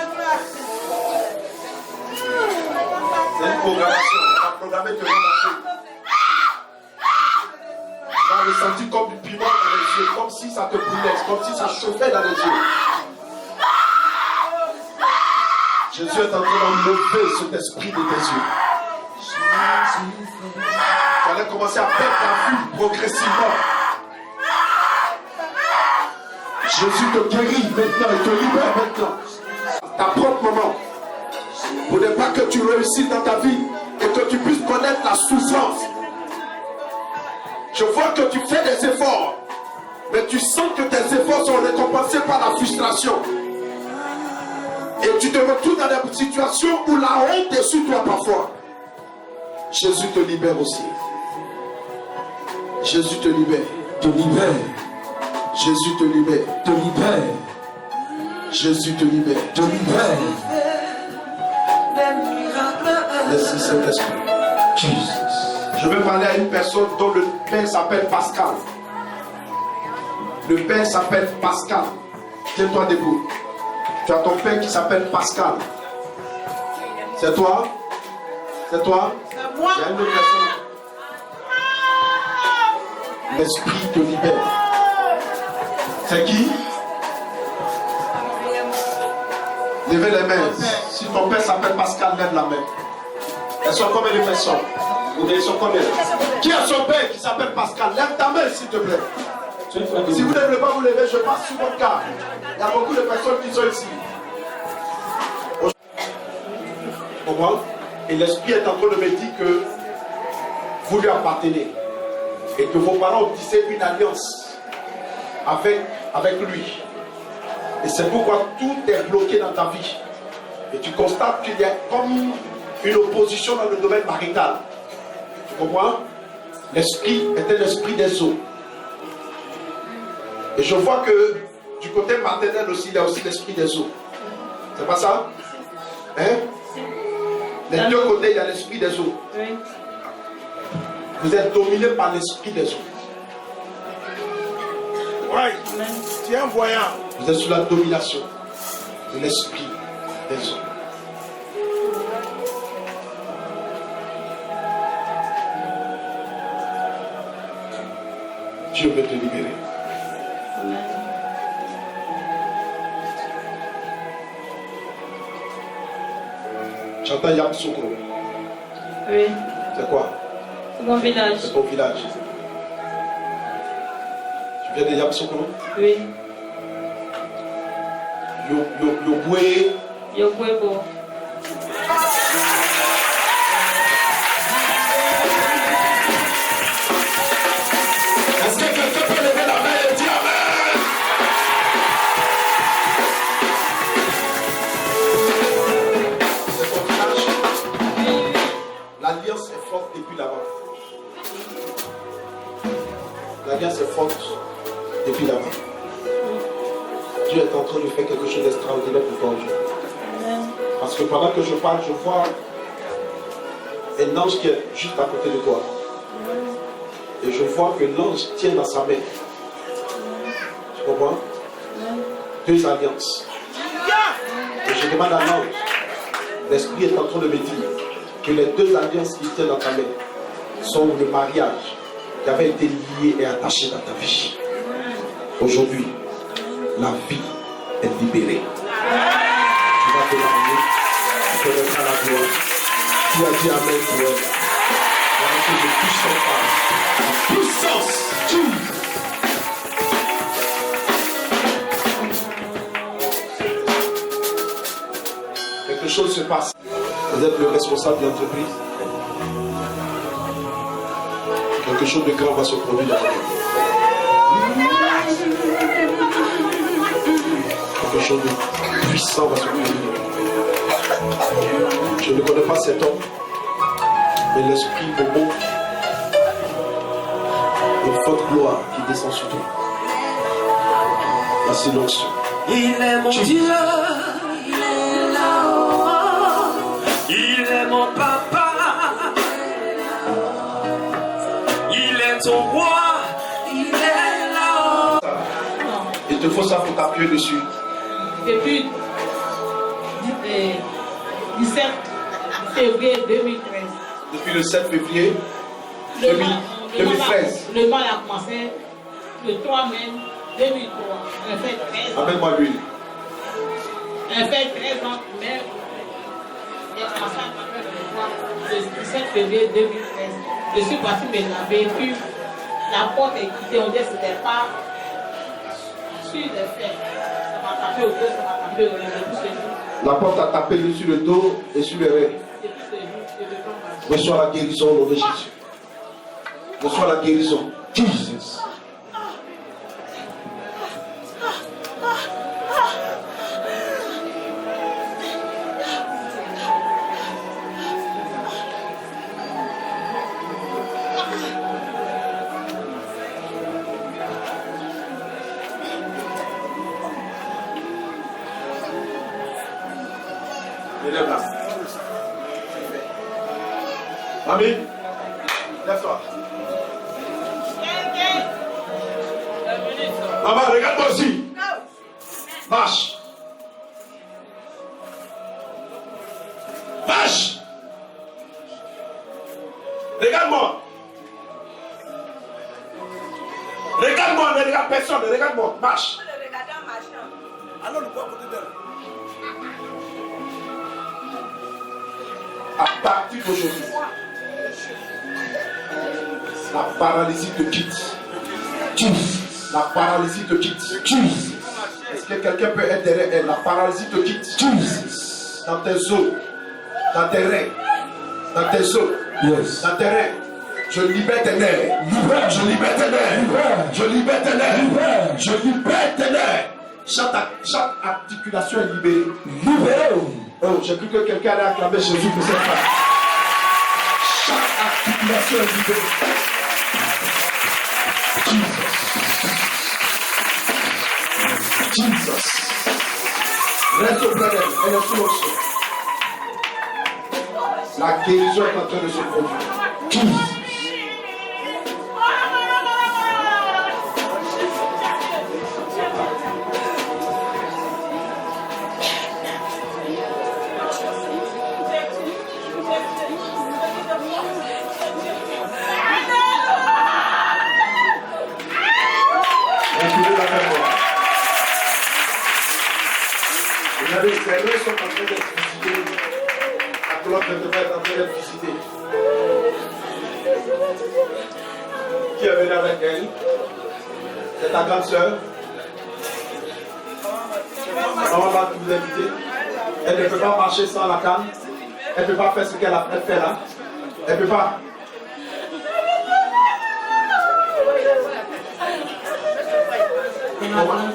C'est une programmation. On a programmé de rendre aveugle. Tu vas ressentir comme du piment dans les yeux, comme si ça te brûlait, comme si ça chauffait dans les yeux. Jésus est en train d'enlever cet esprit de tes yeux. Tu allais commencer à perdre ta vue progressivement. Jésus te guérit maintenant et te libère maintenant. Ta propre maman. Pour ne pas que tu réussisses dans ta vie et que tu puisses connaître la souffrance. Je vois que tu fais des efforts, mais tu sens que tes efforts sont récompensés par la frustration. Et tu te retrouves dans des situations où la honte est sur toi parfois. Jésus te libère aussi. Jésus te libère. Te libère. Jésus te libère. Te libère. Jésus te libère. Te libère. Merci Saint-Esprit. Jesus. Je vais parler à une personne dont le père s'appelle Pascal. Le père s'appelle Pascal. Tiens-toi debout. Tu as ton père qui s'appelle Pascal. C'est toi? C'est toi? Il y a une autre personne. L'esprit te libère. C'est qui? Levez les mains. Si ton père s'appelle Pascal, lève la main. Elles sont combien de personnes? Ils sont combien? Qui a son père qui s'appelle Pascal? Lève ta main s'il te plaît. Si vous ne voulez pas vous lever, je passe sur votre cas. Il y a beaucoup de personnes qui sont ici. Comment? Et l'esprit est en train de me dire que vous lui appartenez. Et que vos parents ont tissé une alliance avec lui. Et c'est pourquoi tout est bloqué dans ta vie. Et tu constates qu'il y a comme une opposition dans le domaine marital. Tu comprends? L'esprit est un esprit des eaux. Et je vois que du côté maternel aussi, il y a aussi l'esprit des eaux. C'est pas ça? Hein? Les deux côtés, il y a l'esprit des eaux. Oui. Vous êtes dominé par l'esprit des eaux. Ouais. Tu es un voyant. Vous êtes sous la domination de l'esprit des eaux. Dieu veut te libérer. J'entends Yam Soko. Oui. C'est quoi? C'est mon village. C'est ton village. Tu viens de Yam Soko? Oui. Yoboué. Yokwebo. Est-ce que quelqu'un peut lever la main et dire Amen? C'est ton village. L'alliance est forte depuis là-bas. L'alliance est forte depuis là-bas. Dieu est en train de faire quelque chose d'extraordinaire pour toi aujourd'hui. Parce que pendant que je parle, je vois un ange qui est juste à côté de toi. Et je vois que l'ange tient dans sa main. Tu comprends? Deux alliances. Et je demande à l'ange, l'esprit est en train de me dire que les deux alliances qui tiennent dans ta main sont le mariage qui avait été lié et attaché dans ta vie. Aujourd'hui, la vie est libérée. Tu vas te marier, tu te mettras la gloire. Tu as dit Amen pour elle. Voilà que je touche son pas. La puissance, Dieu. Quelque chose se passe. Vous êtes le responsable de l'entreprise. Quelque chose de grand va se produire dans votre vie. Quelque chose de puissant va se produire. Je ne connais pas cet homme, mais l'esprit me montre une forte gloire qui descend sur toi. Voici l'onction. Il est mon Dieu, il est là-haut, il est mon papa, ton roi, il est là-haut. Il te faut ça pour t'appuyer dessus. Depuis 17 février 2013. Depuis le 7 février 2013. Le mal a commencé le 3 mai 2003. On fait 13 ans. Amène-moi l'huile. On fait 13 ans, mais j'ai commencé à faire le 17 février 2013. Je suis parti me laver, puis la porte est quittée. On dit que ce n'était pas sur les faits. Ça m'a tapé au dos, ça m'a tapé au dos depuis ce jour. La porte a tapé sur le dos et sur les reins. Depuis ce jour, je ne peux pas. Reçois la guérison au nom de Jésus. Reçois la guérison. Jesus. Lève-la. Mamie, lève-toi. Maman, regarde-moi aussi. Marche. Marche. Regarde-moi. Regarde-moi, ne regarde personne, regarde-moi. Marche. Alors, le poids côté d'elle. À partir d'aujourd'hui, la paralysie te quitte. La paralysie te quitte. Est-ce que quelqu'un peut être derrière elle? La paralysie te quitte. Dans tes os, dans tes reins, dans tes os, dans tes reins. Je libère tes nerfs. Je libère tes nerfs. Je libère tes nerfs. Je libère tes nerfs. Chaque articulation est libérée. Oh, j'ai cru que quelqu'un allait acclamer Jésus pour cette femme. Chaque articulation est libérée. Jesus. Reste auprès d'elle. Elle est sous l'onction. La guérison est en train de se produire. Jesus. Regardez, ces reins sont en train d'être visités. La colonne vertébrale est en train d'être visitée. Qui est venu avec elle? C'est ta grande soeur. Maman va vous inviter. Elle ne peut pas marcher sans la canne. Elle ne peut pas faire ce qu'elle a fait là. Elle ne peut pas.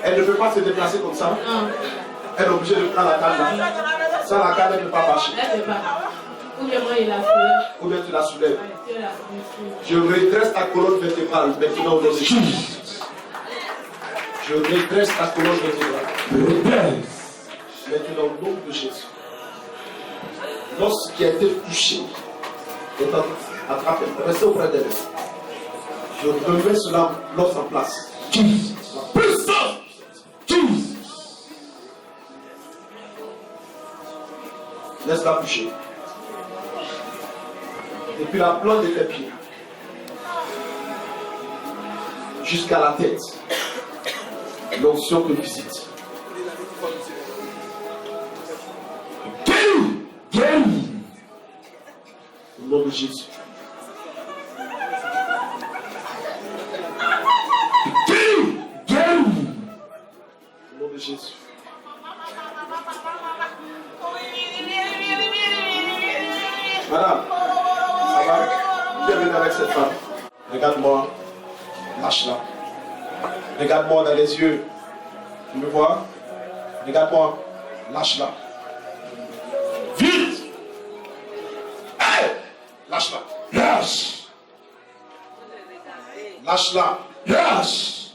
Elle ne peut pas se déplacer comme ça. Elle est obligée de prendre la canne là. Sans la canne, elle ne peut pas marcher. Ou bien tu la soulèves. Je redresse ta colonne vertébrale maintenant au nom de Jésus. Je redresse ta colonne vertébrale. Maintenant au nom de Jésus. L'os qui a été touché est attrapé. Restez auprès d'elle. Je remets cela, l'os en place. La puissance. Laisse-la bouger. Depuis la plante de tes pieds jusqu'à la tête, l'onction te visite. Guéris. Au nom de Jésus. Guéris. Au nom de Jésus. Madame, ça va? Qui est venu avec cette femme? Regarde-moi, lâche-la. Regarde-moi dans les yeux. Tu me vois? Regarde-moi, lâche-la. Vite! Hey! Lâche-la. Lâche! Lâche-la. Lâche!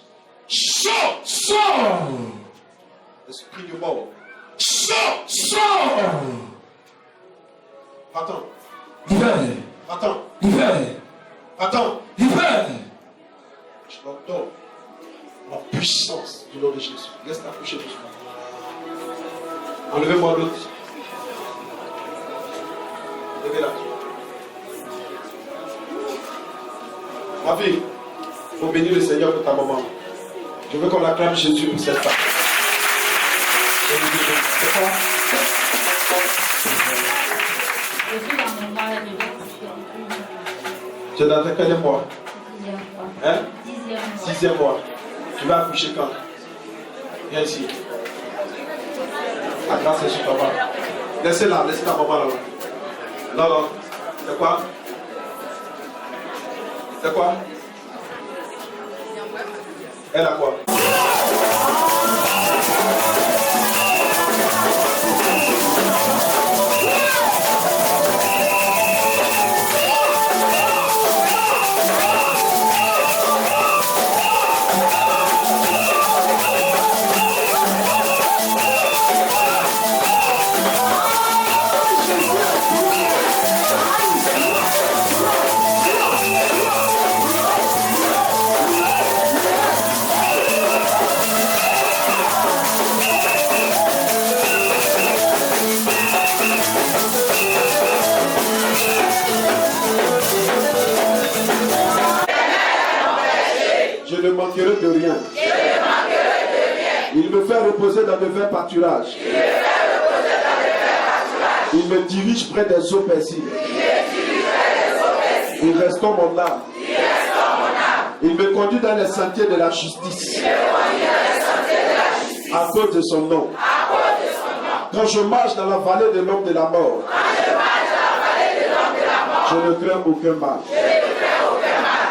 Sors! Esprit de mort. Sors! Va-t'en. Libère. Va-t'en. Libère. Va-t'en. Libère. J'entends la puissance du nom de Jésus. Laisse ta coucher doucement. Enlevez-moi l'autre. Levez-la. Ma fille, il faut bénir le Seigneur pour ta maman. Je veux qu'on acclame Jésus pour cette femme. C'est quoi? Je suis dans mon mari. Tu es dans quel mois? 10e mois. Hein? 10e mois. 6e mois. Tu vas accoucher quand? Viens ici. La grâce est sur ta maman. Laissez-la maman là. Non, non. C'est quoi? C'est quoi? Elle a quoi? Je ne manquerai de rien. Il me fait reposer dans de verts pâturages. Il me dirige près des eaux paisibles. Il restaure mon âme. Il me conduit dans les sentiers de la justice. À cause de son nom. Quand je marche dans la vallée de l'ombre de la mort, je ne crains aucun mal.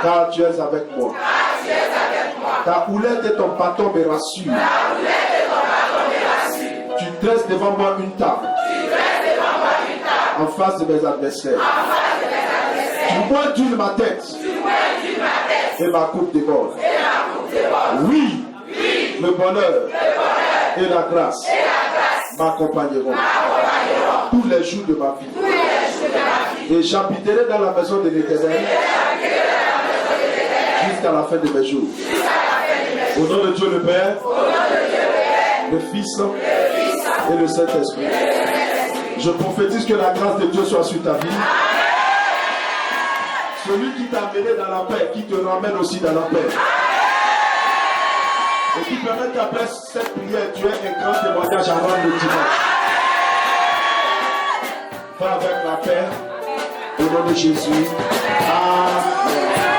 Car tu es avec moi. Ta houlette et ton bâton me rassurent. Tu dresses devant moi une table. En face de mes adversaires. Tu bois d'huile ma tête. Et ma coupe déborde. Oui, le bonheur et la grâce m'accompagneront tous les jours de ma vie. Et j'habiterai dans la maison de l'Éternel jusqu'à la fin de mes jours. Au nom de Dieu le Père, le Fils et le Saint-Esprit. Je prophétise que la grâce de Dieu soit sur ta vie. Celui qui t'a amené dans la paix, qui te ramène aussi dans la paix. Et qui permet qu'après cette prière, tu aies un grand témoignage à rendre le dimanche. Va avec la paix. Au nom de Jésus. Amen.